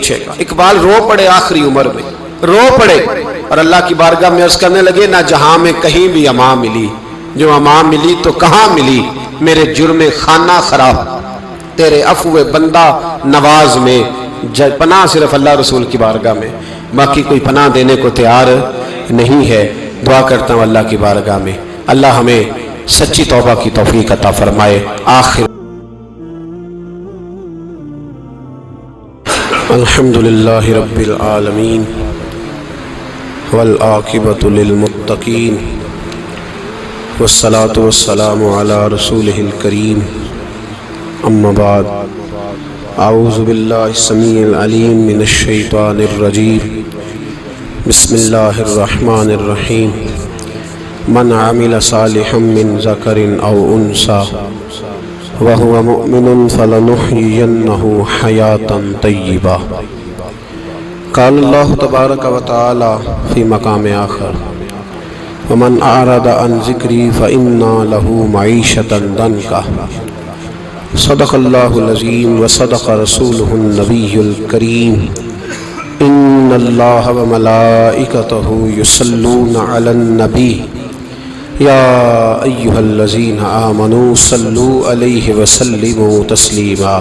پوچھے گا۔ اقبال رو پڑے آخری عمر میں، رو پڑے اور اللہ کی بارگاہ میں عرض کرنے لگے نہ جہاں میں کہیں بھی امان ملی، جو امان ملی تو کہاں ملی، میرے جرم خانہ خراب تیرے عفو بندہ نواز میں، پناہ صرف اللہ رسول کی بارگاہ میں، باقی کوئی پناہ دینے کو تیار نہیں ہے۔ دعا کرتا ہوں اللہ کی بارگاہ میں اللہ ہمیں سچی توبہ کی توفیق عطا فرمائے۔ آخر الحمدللہ رب العالمین والعاقبۃ للمتقین والصلاة والسلام علی رسولہ الکریم، اما بعد، اعوذ باللہ السمیع العلیم من الشیطان الرجیم، بسم اللہ الرحمن الرحیم، من عمل صالحا من ذکر او انثی وهو مؤمن فلنحيينه حياة طيبة۔ قال الله تبارك وتعالى في مقام آخر ومن أعرض عن ذكري فإن له معيشة ضنكا۔ صدق الله العظيم وصدق رسوله النبي الكريم، إن الله وملائكته يصلون على النبي يا أيها الذين آمنوا صلوا عليه وسلموا تسليما۔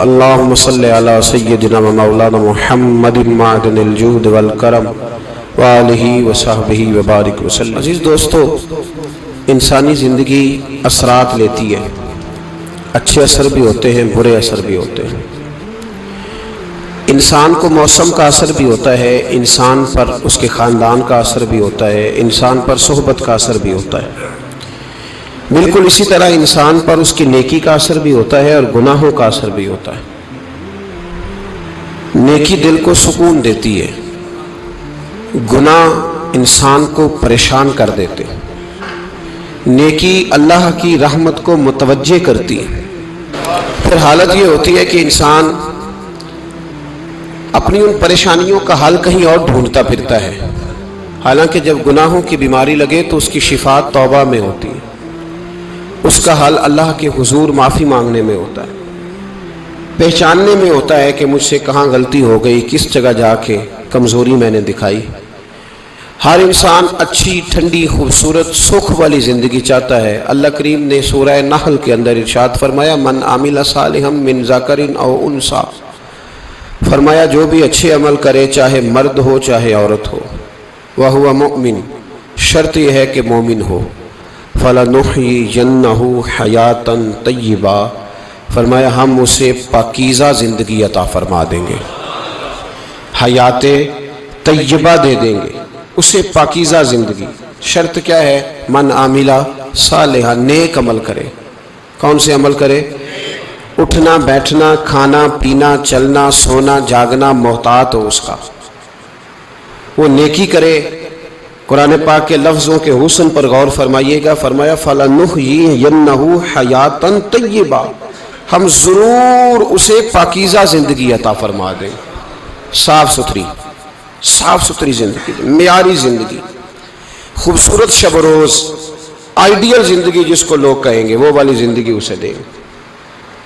اللهم صل على سيدنا ومولانا محمد معدن الجود والکرم وآلہ وصحبہ وبارک وسلم۔ عزیز دوستو، انسانی زندگی اثرات لیتی ہے، اچھے اثر بھی ہوتے ہیں، برے اثر بھی ہوتے ہیں۔ انسان کو موسم کا اثر بھی ہوتا ہے، انسان پر اس کے خاندان کا اثر بھی ہوتا ہے، انسان پر صحبت کا اثر بھی ہوتا ہے۔ بالکل اسی طرح انسان پر اس کی نیکی کا اثر بھی ہوتا ہے اور گناہوں کا اثر بھی ہوتا ہے۔ نیکی دل کو سکون دیتی ہے، گناہ انسان کو پریشان کر دیتے ہیں۔ نیکی اللہ کی رحمت کو متوجہ کرتی ہے۔ پھر حالت یہ ہوتی ہے کہ انسان اپنی ان پریشانیوں کا حل کہیں اور ڈھونڈتا پھرتا ہے، حالانکہ جب گناہوں کی بیماری لگے تو اس کی شفا توبہ میں ہوتی ہے، اس کا حل اللہ کے حضور معافی مانگنے میں ہوتا ہے، پہچاننے میں ہوتا ہے کہ مجھ سے کہاں غلطی ہو گئی، کس جگہ جا کے کمزوری میں نے دکھائی۔ ہر انسان اچھی، ٹھنڈی، خوبصورت، سکھ والی زندگی چاہتا ہے۔ اللہ کریم نے سورہ نحل کے اندر ارشاد فرمایا من عمل صالحا من ذکر او انثی، فرمایا جو بھی اچھے عمل کرے، چاہے مرد ہو چاہے عورت ہو، وَهُوَ مُؤْمِن، شرط یہ ہے کہ مومن ہو، فَلَنُحْيِيَنَّهُ حَيَاةً طَيِّبَةً، فرمایا ہم اسے پاکیزہ زندگی عطا فرما دیں گے، حیات طیبہ دے دیں گے اسے، پاکیزہ زندگی۔ شرط کیا ہے؟ من عامل صالحا، نیک عمل کرے۔ کون سے عمل کرے؟ اٹھنا بیٹھنا، کھانا پینا، چلنا سونا جاگنا محتاط ہو اس کا، وہ نیکی کرے۔ قرآن پاک کے لفظوں کے حسن پر غور فرمائیے گا، فرمایا فَلَنُحْيِيَنَّهُ حَيَاةً طَيِّبَةً، ہم ضرور اسے پاکیزہ زندگی عطا فرما دیں، صاف ستھری زندگی، معیاری زندگی، خوبصورت شب و روز، آئیڈیل زندگی جس کو لوگ کہیں گے، وہ والی زندگی اسے دیں۔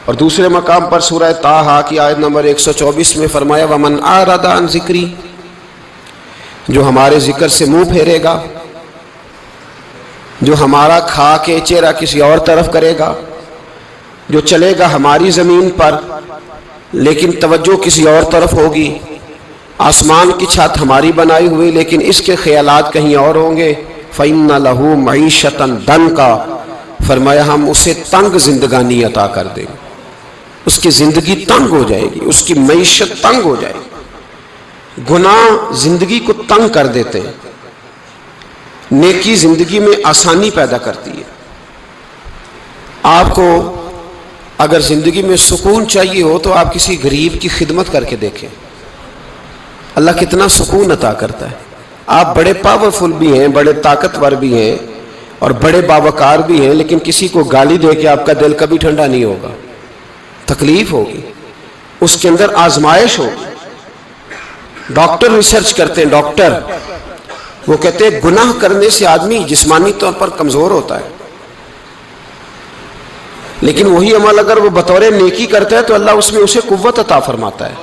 اور دوسرے مقام پر سورہ طٰہٰ کی آیت نمبر 124 میں فرمایا وَمَنْ أَعْرَضَ عَنْ ذِكْرِي، جو ہمارے ذکر سے منہ پھیرے گا، جو ہمارا کھا کے چہرہ کسی اور طرف کرے گا، جو چلے گا ہماری زمین پر لیکن توجہ کسی اور طرف ہوگی، آسمان کی چھت ہماری بنائی ہوئی لیکن اس کے خیالات کہیں اور ہوں گے، فَإِنَّ لَهُ مَعِيشَةً ضَنْكًا، فرمایا ہم اسے تنگ زندگانی عطا کر دیں گے، اس کی زندگی تنگ ہو جائے گی، اس کی معیشت تنگ ہو جائے گی۔ گناہ زندگی کو تنگ کر دیتے ہیں، نیکی زندگی میں آسانی پیدا کرتی ہے۔ آپ کو اگر زندگی میں سکون چاہیے ہو تو آپ کسی غریب کی خدمت کر کے دیکھیں، اللہ کتنا سکون عطا کرتا ہے۔ آپ بڑے پاورفل بھی ہیں، بڑے طاقتور بھی ہیں اور بڑے باوقار بھی ہیں، لیکن کسی کو گالی دے کے آپ کا دل کبھی ٹھنڈا نہیں ہوگا، تکلیف ہوگی، اس کے اندر آزمائش ہوگی۔ ڈاکٹر ریسرچ کرتے ہیں، ڈاکٹر وہ کہتے ہیں گناہ کرنے سے آدمی جسمانی طور پر کمزور ہوتا ہے، لیکن وہی عمل اگر وہ بطور نیکی کرتا ہے تو اللہ اس میں اسے قوت عطا فرماتا ہے،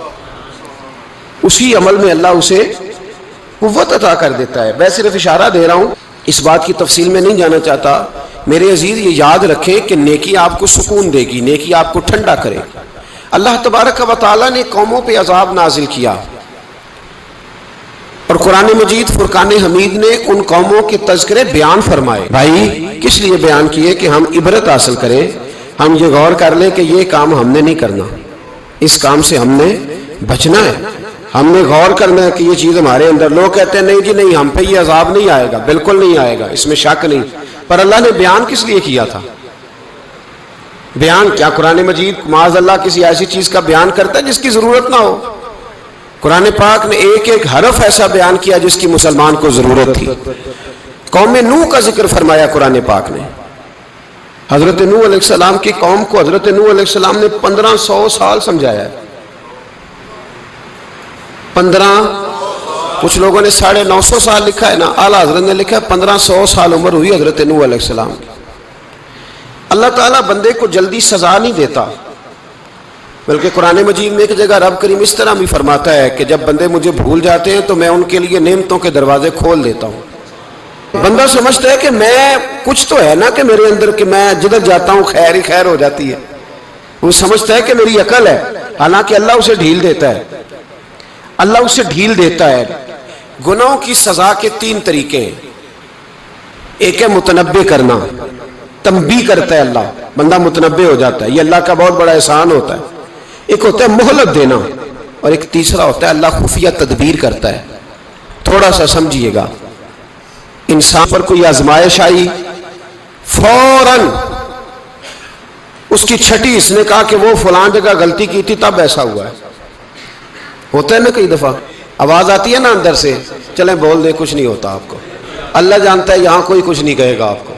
اسی عمل میں اللہ اسے قوت عطا کر دیتا ہے۔ میں صرف اشارہ دے رہا ہوں، اس بات کی تفصیل میں نہیں جانا چاہتا۔ میرے عزیز یہ یاد رکھیں کہ نیکی آپ کو سکون دے گی، نیکی آپ کو ٹھنڈا کرے۔ اللہ تبارک و تعالیٰ نے قوموں پہ عذاب نازل کیا، اور قرآن مجید فرقان حمید نے ان قوموں کے تذکرے بیان فرمائے۔ بھائی کس لیے بیان کیے؟ کہ ہم عبرت حاصل کریں، ہم یہ غور کر لیں کہ یہ کام ہم نے نہیں کرنا، اس کام سے ہم نے بچنا ہے، ہم نے غور کرنا ہے کہ یہ چیز ہمارے اندر۔ لوگ کہتے ہیں نہیں جی نہیں، ہم پہ یہ عذاب نہیں آئے گا، بالکل نہیں آئے گا، اس میں شک نہیں۔ پر اللہ نے بیان کس لیے کیا تھا؟ بیان کیا قرآن مجید معاذ اللہ کسی ایسی چیز کا بیان کرتا ہے جس کی ضرورت نہ ہو؟ قرآن پاک نے ایک ایک حرف ایسا بیان کیا جس کی مسلمان کو ضرورت تھی۔ قوم نوح کا ذکر فرمایا قرآن پاک نے۔ حضرت نوح علیہ السلام کی قوم کو حضرت نوح علیہ السلام نے 1500 سال سمجھایا ہے۔ 15، کچھ لوگوں نے 950 سال لکھا ہے نا، اعلیٰ حضرت نے لکھا ہے 1500 سال عمر ہوئی حضرت نوح علیہ السلام کی۔ اللہ تعالیٰ بندے کو جلدی سزا نہیں دیتا، بلکہ قرآن مجید میں ایک جگہ رب کریم اس طرح بھی فرماتا ہے کہ جب بندے مجھے بھول جاتے ہیں تو میں ان کے لیے نعمتوں کے دروازے کھول دیتا ہوں۔ بندہ سمجھتا ہے کہ میں کچھ تو ہے نا کہ میرے اندر کہ میں جدھر جاتا ہوں خیر ہی خیر ہو جاتی ہے، وہ سمجھتا ہے کہ میری عقل ہے، حالانکہ اللہ اسے ڈھیل دیتا ہے۔ اللہ اسے ڈھیل دیتا ہے۔ گناہوں کی سزا کے 3 طریقے ہیں۔ ایک ہے متنبع کرنا، تنبیہ کرتا ہے اللہ، بندہ متنبع ہو جاتا ہے، یہ اللہ کا بہت بڑا احسان ہوتا ہے۔ ایک ہوتا ہے مہلت دینا، اور ایک تیسرا ہوتا ہے اللہ خفیہ تدبیر کرتا ہے۔ تھوڑا سا سمجھیے گا، انسان پر کوئی آزمائش آئی، فوراً اس کی چھٹی اس نے کہا کہ وہ فلان جگہ غلطی کی تھی تب ایسا ہوا ہے۔ ہوتا ہے نا کئی دفعہ، آواز آتی ہے نا اندر سے، چلیں بول دیں کچھ نہیں ہوتا آپ کو، اللہ جانتا ہے یہاں کوئی کچھ نہیں کہے گا آپ کو،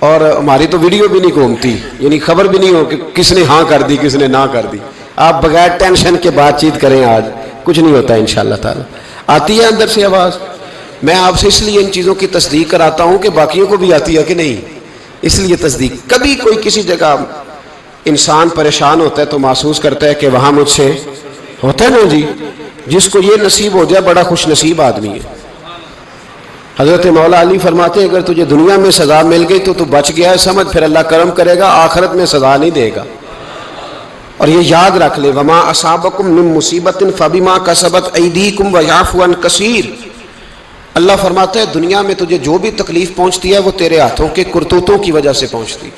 اور ہماری تو ویڈیو بھی نہیں گھومتی، یعنی خبر بھی نہیں ہو کہ کس نے ہاں کر دی کس نے نہ کر دی۔ آپ بغیر ٹینشن کے بات چیت کریں، آج کچھ نہیں ہوتا انشاءاللہ تعالی۔ آتی ہے اندر سے آواز؟ میں آپ سے اس لیے ان چیزوں کی تصدیق کراتا ہوں کہ باقیوں کو بھی آتی ہے کہ نہیں، اس لیے تصدیق۔ کبھی کوئی کسی جگہ انسان پریشان ہوتا ہے تو محسوس کرتا ہے کہ وہاں مجھ سے ہوتا ہے نا جی، جس کو یہ نصیب ہو جائے بڑا خوش نصیب آدمی ہے۔ حضرت مولا علی فرماتے ہیں اگر تجھے دنیا میں سزا مل گئی تو بچ گیا ہے، سمجھ پھر اللہ کرم کرے گا، آخرت میں سزا نہیں دے گا۔ اور یہ یاد رکھ لے، وما اصابکم من مصیبت فبما کسبت ایدیکم ویعفو عن کثیر۔ اللہ فرماتا ہے دنیا میں تجھے جو بھی تکلیف پہنچتی ہے وہ تیرے ہاتھوں کے کرتوتوں کی وجہ سے پہنچتی،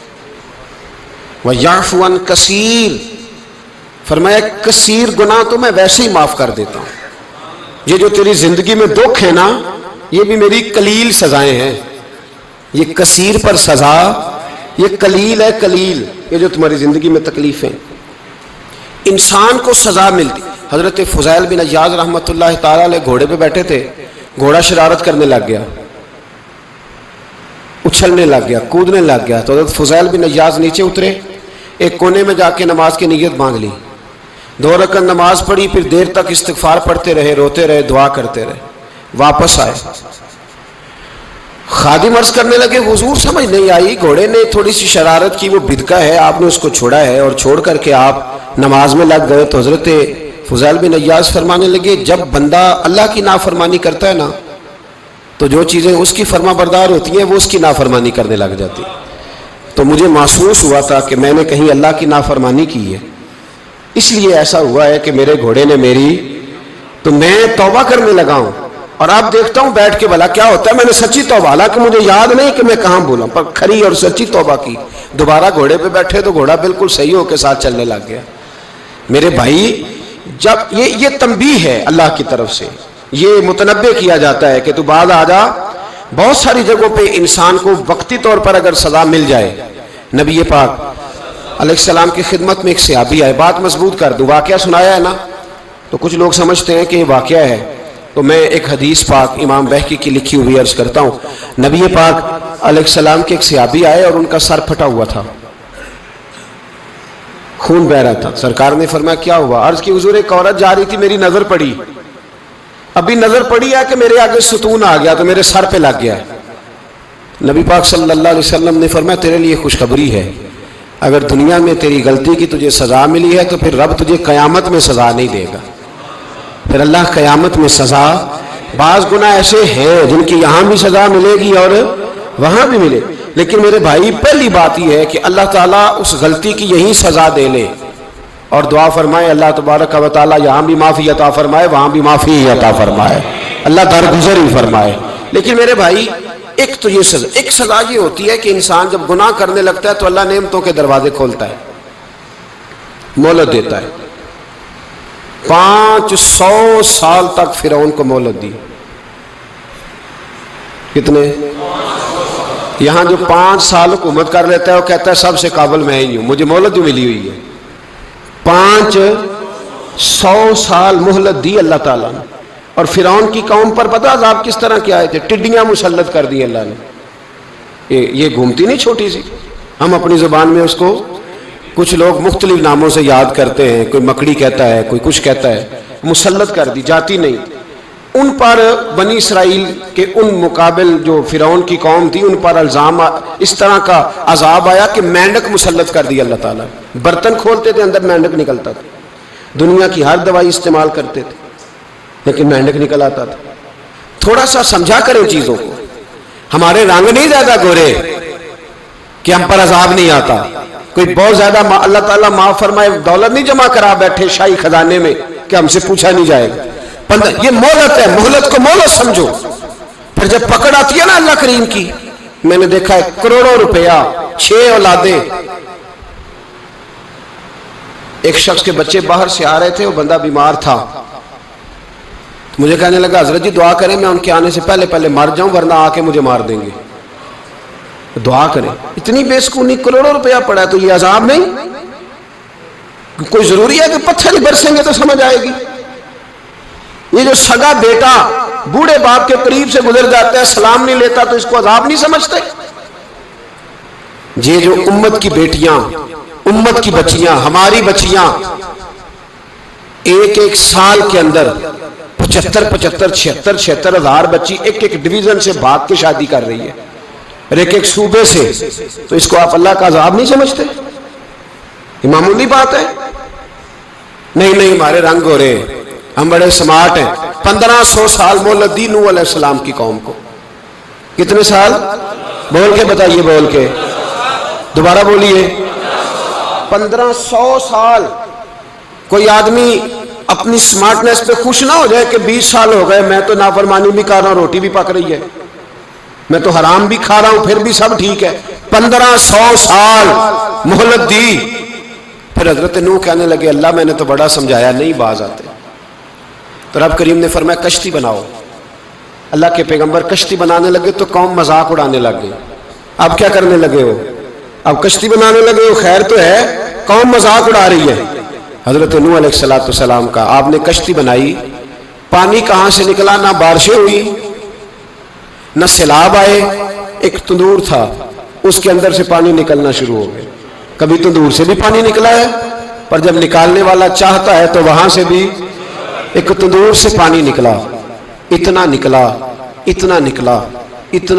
ویعفو عن کثیر، فرمایا کثیر گناہ تو میں ویسے ہی معاف کر دیتا ہوں۔ یہ جو تیری زندگی میں دکھ ہے نا، یہ بھی میری قلیل سزائیں ہیں۔ یہ کثیر پر سزا، یہ قلیل ہے، قلیل یہ جو تمہاری زندگی میں تکلیفیں۔ انسان کو سزا ملتی۔ حضرت فضیل بن عیاض رحمۃ اللہ تعالی علیہ گھوڑے پہ بیٹھے تھے، گھوڑا شرارت کرنے لگ گیا، اچھلنے لگ گیا، کودنے لگ گیا، تو حضرت فضیل بن عیاض نیچے اترے، ایک کونے میں جا کے نماز کی نیت مانگ لی، 2 رکعت نماز پڑھی، پھر دیر تک استغفار پڑھتے رہے، روتے رہے، دعا کرتے رہے، واپس آئے۔ خادم عرض کرنے لگے حضور سمجھ نہیں آئی، گھوڑے نے تھوڑی سی شرارت کی، وہ بدکا ہے، آپ نے اس کو چھوڑا ہے اور چھوڑ کر کے آپ نماز میں لگ گئے۔ تو حضرت فضیل بن عیاض فرمانے لگے جب بندہ اللہ کی نافرمانی کرتا ہے نا تو جو چیزیں اس کی فرما بردار ہوتی ہیں وہ اس کی نافرمانی کرنے لگ جاتی۔ تو مجھے محسوس ہوا تھا کہ میں نے کہیں اللہ کی نافرمانی کی ہے، اس لیے ایسا ہوا ہے کہ میرے گھوڑے نے میری، تو میں توبہ کرنے لگا ہوں، اور اب دیکھتا ہوں بیٹھ کے بھلا کیا ہوتا ہے۔ میں نے سچی توبہ، حالانکہ مجھے یاد نہیں کہ میں کہاں بولا، پر کھری اور سچی توبہ کی۔ دوبارہ گھوڑے پہ بیٹھے تو گھوڑا بالکل صحیح ہو کے ساتھ چلنے لگ گیا۔ میرے بھائی جب یہ تنبیہ ہے اللہ کی طرف سے، یہ متنبع کیا جاتا ہے کہ تو بعد آ جا۔ بہت ساری جگہوں پہ انسان کو وقتی طور پر اگر سزا مل جائے، نبی پاک علیہ السلام کی خدمت میں ایک صحابی آئے، بات مضبوط کر دوں، واقعہ سنایا ہے نا تو کچھ لوگ سمجھتے ہیں کہ یہ واقعہ ہے، تو میں ایک حدیث پاک امام بہقی کی لکھی ہوئی عرض کرتا ہوں۔ نبی پاک علیہ السلام کے ایک صحابی آئے اور ان کا سر پھٹا ہوا تھا، خون بہ رہا تھا۔ سرکار نے فرمایا کیا ہوا؟ عرض کی حضور ایک عورت جا رہی تھی، میری نظر پڑی، ابھی نظر پڑی ہے کہ میرے آگے ستون آ گیا تو میرے سر پہ لگ گیا۔ نبی پاک صلی اللہ علیہ وسلم نے فرمایا تیرے لیے خوشخبری ہے، اگر دنیا میں تیری غلطی کی تجھے سزا ملی ہے تو پھر رب تجھے قیامت میں سزا نہیں دے گا. پھر اللہ قیامت میں سزا، بعض گناہ ایسے ہیں جن کی یہاں بھی سزا ملے گی اور وہاں بھی ملے، لیکن میرے بھائی پہلی بات یہ ہے کہ اللہ تعالیٰ اس غلطی کی یہی سزا دے لے اور دعا فرمائے اللہ تبارک و تعالیٰ یہاں بھی معافی عطا فرمائے وہاں بھی معافی عطا فرمائے، اللہ درگزر ہی فرمائے. لیکن میرے بھائی ایک تو یہ سزا، ایک سزا یہ ہوتی ہے کہ انسان جب گناہ کرنے لگتا ہے تو اللہ نعمتوں کے دروازے کھولتا ہے، مہلت دیتا ہے. 500 سال تک فرعون کو مہلت دی. کتنے؟ یہاں جو 5 سال حکومت کر لیتا ہے وہ کہتا ہے سب سے قابل میں ہی ہوں، مجھے مہلت جو ملی ہوئی ہے. 500 سال مہلت دی اللہ تعالیٰ نے. اور فرعون کی قوم پر پتہ عذاب کس طرح کیا آئے تھے؟ ٹڈیاں مسلط کر دی اللہ نے. یہ گھومتی نہیں چھوٹی سی، ہم اپنی زبان میں اس کو کچھ لوگ مختلف ناموں سے یاد کرتے ہیں، کوئی مکڑی کہتا ہے، کوئی کچھ کہتا ہے. مسلط کر دی، جاتی نہیں. ان پر بنی اسرائیل کے ان مقابل جو فرعون کی قوم تھی ان پر الزام اس طرح کا عذاب آیا کہ مینڈک مسلط کر دی اللہ تعالیٰ. برتن کھولتے تھے اندر مینڈک نکلتا تھا. دنیا کی ہر دوائی استعمال کرتے تھے لیکن مینڈک نکل آتا تھا. تھوڑا سا سمجھا کریں چیزوں کو. ہمارے رنگ نہیں زیادہ گورے کہ ہم پر عذاب نہیں آتا. کوئی بہت زیادہ اللہ تعالیٰ معاف فرمائے دولت نہیں جمع کرا بیٹھے شاہی خزانے میں کہ ہم سے پوچھا نہیں جائے گا. یہ مہلت ہے، مہلت کو مہلت سمجھو. پھر جب پکڑ آتی ہے نا اللہ کریم کی، میں نے دیکھا ہے کروڑوں روپیہ، 6 اولادیں. ایک شخص کے بچے باہر سے آ رہے تھے، وہ بندہ بیمار تھا. مجھے کہنے لگا حضرت جی دعا کریں میں ان کے آنے سے پہلے مر جاؤں ورنہ آ کے مجھے مار دیں گے. دعا کریں. اتنی بے سکونی، کروڑوں روپیہ پڑا ہے تو یہ عذاب نہیں؟ کوئی ضروری ہے کہ پتھر ہی برسیں گے تو سمجھ آئے گی؟ یہ جو سگا بیٹا بوڑھے باپ کے قریب سے گزر جاتا ہے سلام نہیں لیتا تو اس کو عذاب نہیں سمجھتے؟ یہ جو امت کی بیٹیاں، امت کی بچیاں، ہماری بچیاں ایک سال کے اندر 75 76 ہزار بچی ایک ڈویژن سے بھاگ کے شادی کر رہی ہے اور ایک صوبے سے، تو اس کو آپ اللہ کا عذاب نہیں سمجھتے؟ یہ معمولی بات ہے. نہیں ہمارے رنگ ہو رہے، ہم بڑے سمارٹ ہیں. 1500 سال مہلت دی نوح علیہ السلام کی قوم کو. کتنے سال؟ بول کے بتائیے، بول کے دوبارہ بولیے. 1500 سال. کوئی آدمی اپنی سمارٹنس پہ خوش نہ ہو جائے کہ 20 سال ہو گئے میں تو نافرمانی بھی کر رہا ہوں، روٹی بھی پک رہی ہے، میں تو حرام بھی کھا رہا ہوں، پھر بھی سب ٹھیک ہے. 1500 سال مہلت دی. پھر حضرت نوح کہنے لگے اللہ میں نے تو بڑا سمجھایا نہیں باز آتے. تو رب کریم نے فرمایا کشتی بناؤ. اللہ کے پیغمبر کشتی بنانے لگے تو قوم مذاق اڑانے لگ گئی. اب کیا کرنے لگے ہو؟ اب کشتی بنانے لگے ہو، خیر تو ہے، قوم مذاق اڑا رہی ہے. حضرت نوح علیہ السلام کا آپ نے کشتی بنائی، پانی کہاں سے نکلا؟ نہ بارشیں ہوئی نہ سیلاب آئے. ایک تندور تھا اس کے اندر سے پانی نکلنا شروع ہو گیا. کبھی تندور سے بھی پانی نکلا ہے، پر جب نکالنے والا چاہتا ہے تو وہاں سے بھی ایک تندور سے پانی نکلا. اتنا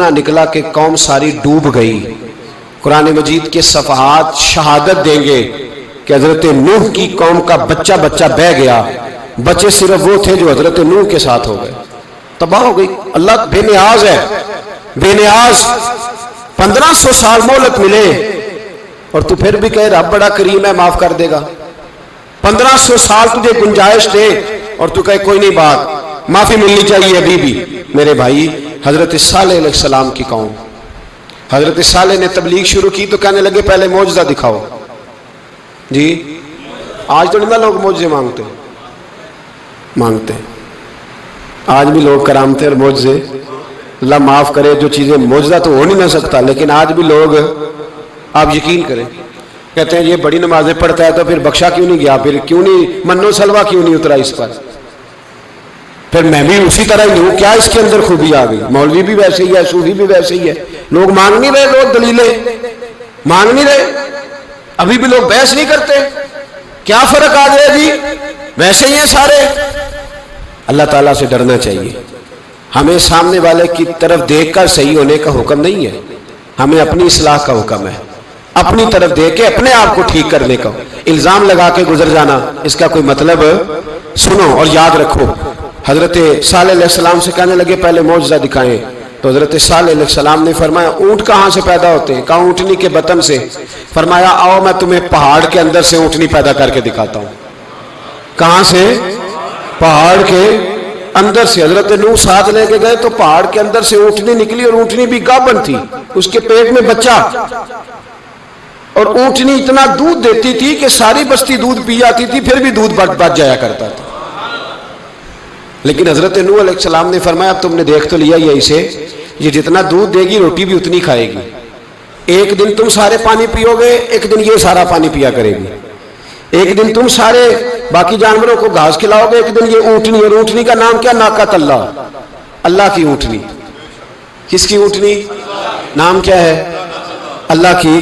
نکلا کہ قوم ساری ڈوب گئی. قرآن مجید کے صفحات شہادت دیں گے کہ حضرت نوح کی قوم کا بچہ بہ گیا. بچے صرف وہ تھے جو حضرت نوح کے ساتھ ہو گئے، تباہ ہو گئی. اللہ بے نیاز ہے، بے نیاز. 1500 سال مہلت ملے اور تو پھر بھی کہے رب بڑا کریم ہے معاف کر دے گا. 1500 سال تجھے گنجائش دے اور تو کہے کوئی نہیں، بات معافی ملنی چاہیے ابھی بھی. میرے بھائی حضرت صالح علیہ السلام کی قوم، حضرت صالح نے تبلیغ شروع کی تو کہنے لگے پہلے معجزہ دکھاؤ. جی آج تو نہیں لوگ معجزے مانگتے ہیں. آج بھی لوگ کرامتیں اور معجزے، اللہ معاف کرے جو چیزیں معجزہ تو ہو نہیں نہ سکتا، لیکن آج بھی لوگ، آپ یقین کریں، کہتے ہیں یہ بڑی نمازیں پڑھتا ہے تو پھر بخشا کیوں نہیں گیا، پھر کیوں نہیں منو سلوا کیوں نہیں اترا اس پر، پھر میں بھی اسی طرح ہی ہوں، کیا اس کے اندر خوبی آ گئی؟ مولوی بھی ویسے ہی ہے، صوفی بھی ویسے ہی ہے. لوگ مانگ نہیں رہے، لوگ دلیلیں مانگ نہیں رہے، ابھی بھی لوگ بحث نہیں کرتے. کیا فرق آ گیا جی؟ ویسے ہی ہیں سارے. اللہ تعالیٰ سے ڈرنا چاہیے. ہمیں سامنے والے کی طرف دیکھ کر صحیح ہونے کا حکم نہیں ہے، ہمیں اپنی اصلاح کا حکم ہے. اپنی طرف دے کے اپنے آپ کو ٹھیک کرنے کا، الزام لگا کے گزر جانا اس کا کوئی مطلب سنو اور یاد رکھو۔ حضرت صالح علیہ السلام سے کہنے لگے پہلے معجزہ دکھائیں، تو حضرت صالح علیہ السلام نے فرمایا اونٹ کہاں سے پیدا ہوتے ہیں؟ کہا اونٹنی کے بطن سے۔ فرمایا آؤ میں تمہیں پہاڑ کے اندر سے اونٹنی پیدا کر کے دکھاتا ہوں۔ کہاں سے؟ پہاڑ کے اندر سے۔ حضرت نوح ساتھ لے کے گئے تو پہاڑ کے اندر سے اونٹنی نکلی، اور اونٹنی بھی گابن تھی، اس کے پیٹ میں بچہ، اور اونٹنی اتنا دودھ دیتی تھی کہ ساری بستی دودھ پی جاتی تھی، پھر بھی دودھ بچ جایا کرتا تھا۔ لیکن حضرت نوح علیہ السلام نے فرمایا اب تم نے دیکھ تو لیا یہ اسے، یہ جتنا دودھ دے گی روٹی بھی اتنی کھائے گی، ایک دن تم سارے پانی پیو گے، ایک دن یہ سارا پانی پیا کرے گی، ایک دن تم سارے باقی جانوروں کو گھاس کھلاؤ گے، ایک دن یہ اونٹنی، اور اونٹنی کا نام کیا؟ ناقۃ اللہ، اللہ کی اونٹنی۔ کس کی اونٹنی؟ نام کیا ہے؟ اللہ کی،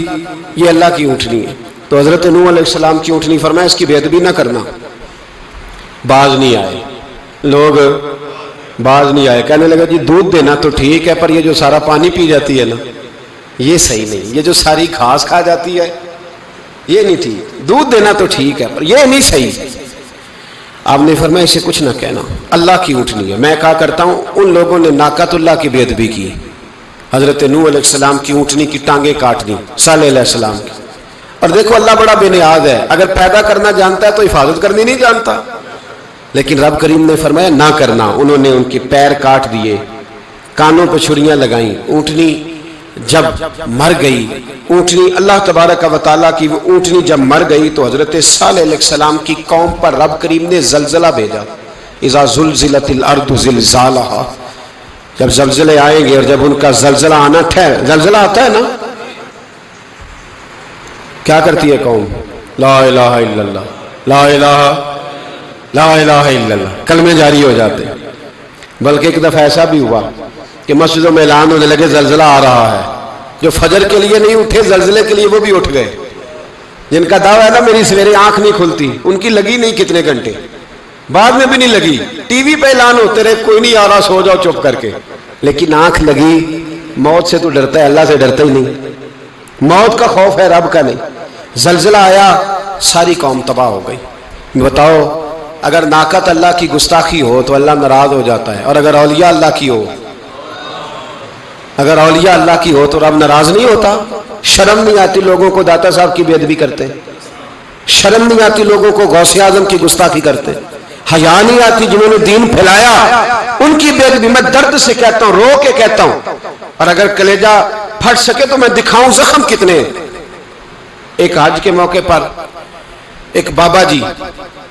یہ اللہ کی اونٹنی ہے۔ تو حضرت نوح علیہ السلام کی اونٹنی فرمایا اس کی بے ادبی نہ کرنا۔ باز نہیں آئے لوگ، باز نہیں آئے، کہنے لگا جی دودھ دینا تو ٹھیک ہے، پر یہ جو سارا پانی پی جاتی ہے نا یہ صحیح نہیں، یہ جو ساری گھاس کھا جاتی ہے یہ نہیں ٹھیک، دودھ دینا تو ٹھیک ہے پر یہ نہیں صحیح۔ آپ نے فرمایا اسے کچھ نہ کہنا، اللہ کی اونٹنی ہے۔ میں کہا کرتا ہوں ان لوگوں نے ناقۃ اللہ کی بے ادبی کی، حضرت نوح علیہ السلام کی اونٹنی کی ٹانگیں کاٹ دی، صالح علیہ السلام کی۔ اور دیکھو اللہ بڑا بے نیاز ہے، اگر پیدا کرنا جانتا ہے تو حفاظت کرنی نہیں جانتا، لیکن رب کریم نے فرمایا نہ کرنا۔ انہوں نے ان کے پیر کاٹ دیے، کانوں پہ چھریاں لگائیں۔ اونٹنی جب مر گئی، اونٹنی اللہ تبارک و تعالیٰ کی وہ اونٹنی جب مر گئی تو حضرت صالح علیہ السلام کی قوم پر رب کریم نے زلزلہ بھیجا۔ اذا زلزلت الارض زلزالہا، جب زلزلے آئیں گے اور جب ان کا زلزلہ آنا زلزلہ آتا ہے نا، کیا کرتی ہے قوم؟ لا الہ الا اللہ، لا الہ الا اللہ، کلمے جاری ہو جاتے ہیں۔ بلکہ ایک دفعہ ایسا بھی ہوا کہ مسجدوں میں اعلان ہونے لگے زلزلہ آ رہا ہے، جو فجر کے لیے نہیں اٹھے زلزلے کے لیے وہ بھی اٹھ گئے، جن کا دعویٰ ہے نا میری سویرے آنکھ نہیں کھلتی، ان کی لگی نہیں کتنے گھنٹے، بعد میں بھی نہیں لگی، ٹی وی پہ اعلان ہوتے رہے کوئی نہیں آ رہا سو جاؤ چپ کر کے، لیکن آنکھ لگی۔ موت سے تو ڈرتا ہے، اللہ سے ڈرتا ہی نہیں، موت کا خوف ہے رب کا نہیں۔ زلزلہ آیا، ساری قوم تباہ ہو گئی۔ بتاؤ اگر ناقۃ اللہ کی گستاخی ہو تو اللہ ناراض ہو جاتا ہے، اور اگر اولیاء اللہ کی ہو، اگر اولیاء اللہ کی ہو تو رب ناراض نہیں ہوتا؟ شرم نہیں آتی لوگوں کو داتا صاحب کی بے ادبی کرتے، شرم نہیں آتی لوگوں کو غوث اعظم کی گستاخی کرتے، حیا نہیں آتی جنہوں نے دین پھیلایا ان کی بے ادبی؟ میں درد سے کہتا ہوں، رو کے کہتا ہوں، اور اگر کلیجہ پھٹ سکے تو میں دکھاؤں زخم کتنے۔ ایک حج کے موقع پر ایک بابا جی،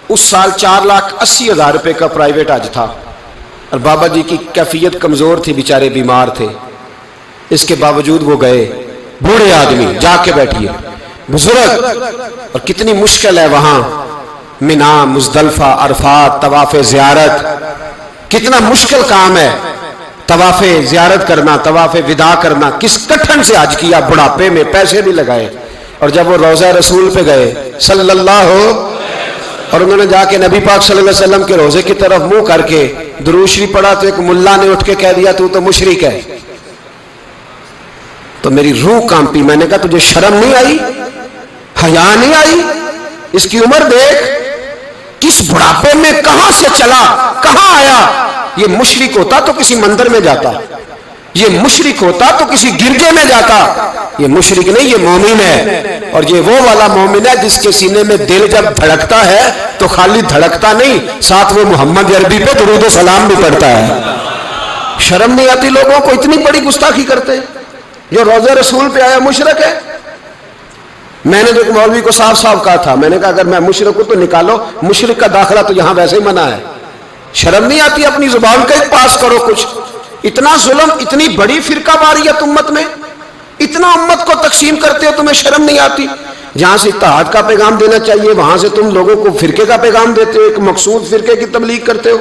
اس سال 4,80,000 روپے کا پرائیویٹ حج تھا، اور بابا جی کی کیفیت کمزور تھی، بیچارے بیمار تھے، اس کے باوجود وہ گئے۔ بوڑھے آدمی جا کے بیٹھیے، بزرگ، اور کتنی مشکل ہے وہاں منا، مزدلفہ، عرفات، طواف زیارت، کتنا مشکل کام ہے طواف زیارت کرنا، طواف وداع کرنا۔ کس کٹھن سے حج کیا، بڑھاپے میں پیسے بھی لگائے، اور جب وہ روضہ رسول پہ گئے صلی اللہ اور انہوں نے جا کے نبی پاک صلی اللہ علیہ وسلم کے روزے کی طرف منہ کر کے درود شریف پڑھا تو ایک ملا نے اٹھ کے کہہ دیا تو مشرک ہے۔ تو میری روح کانپی، میں نے کہا تجھے شرم نہیں آئی، حیا نہیں آئی؟ اس کی عمر دیکھ، کس بڑھاپے میں کہاں سے چلا، کہاں آیا۔ یہ مشرک ہوتا تو کسی مندر میں جاتا، یہ مشرک ہوتا تو کسی گرجے میں جاتا، یہ مشرک نہیں، یہ مومن ہے، اور یہ وہ والا مومن ہے جس کے سینے میں دل جب دھڑکتا ہے تو خالی دھڑکتا نہیں، ساتھ وہ محمد عربی پہ درود و سلام بھی پڑھتا ہے۔ شرم نہیں آتی لوگوں کو؟ اتنی بڑی گستاخی کرتے ہیں۔ جو روضہ رسول پہ آیا مشرک ہے۔ میں نے جو ایک مولوی کو صاف صاف کہا تھا، میں نے کہا اگر میں مشرک ہوں تو نکالو، مشرک کا داخلہ تو یہاں ویسے ہی منع ہے۔ شرم نہیں آتی؟ اپنی زبان کا ایک پاس کرو کچھ۔ اتنا ظلم، اتنی بڑی فرقہ واریت امت میں، اتنا امت کو تقسیم کرتے ہو، تمہیں شرم نہیں آتی؟ جہاں سے اتحاد کا پیغام دینا چاہیے وہاں سے تم لوگوں کو فرقے کا پیغام دیتے ہو، ایک مقصود فرقے کی تبلیغ کرتے ہو۔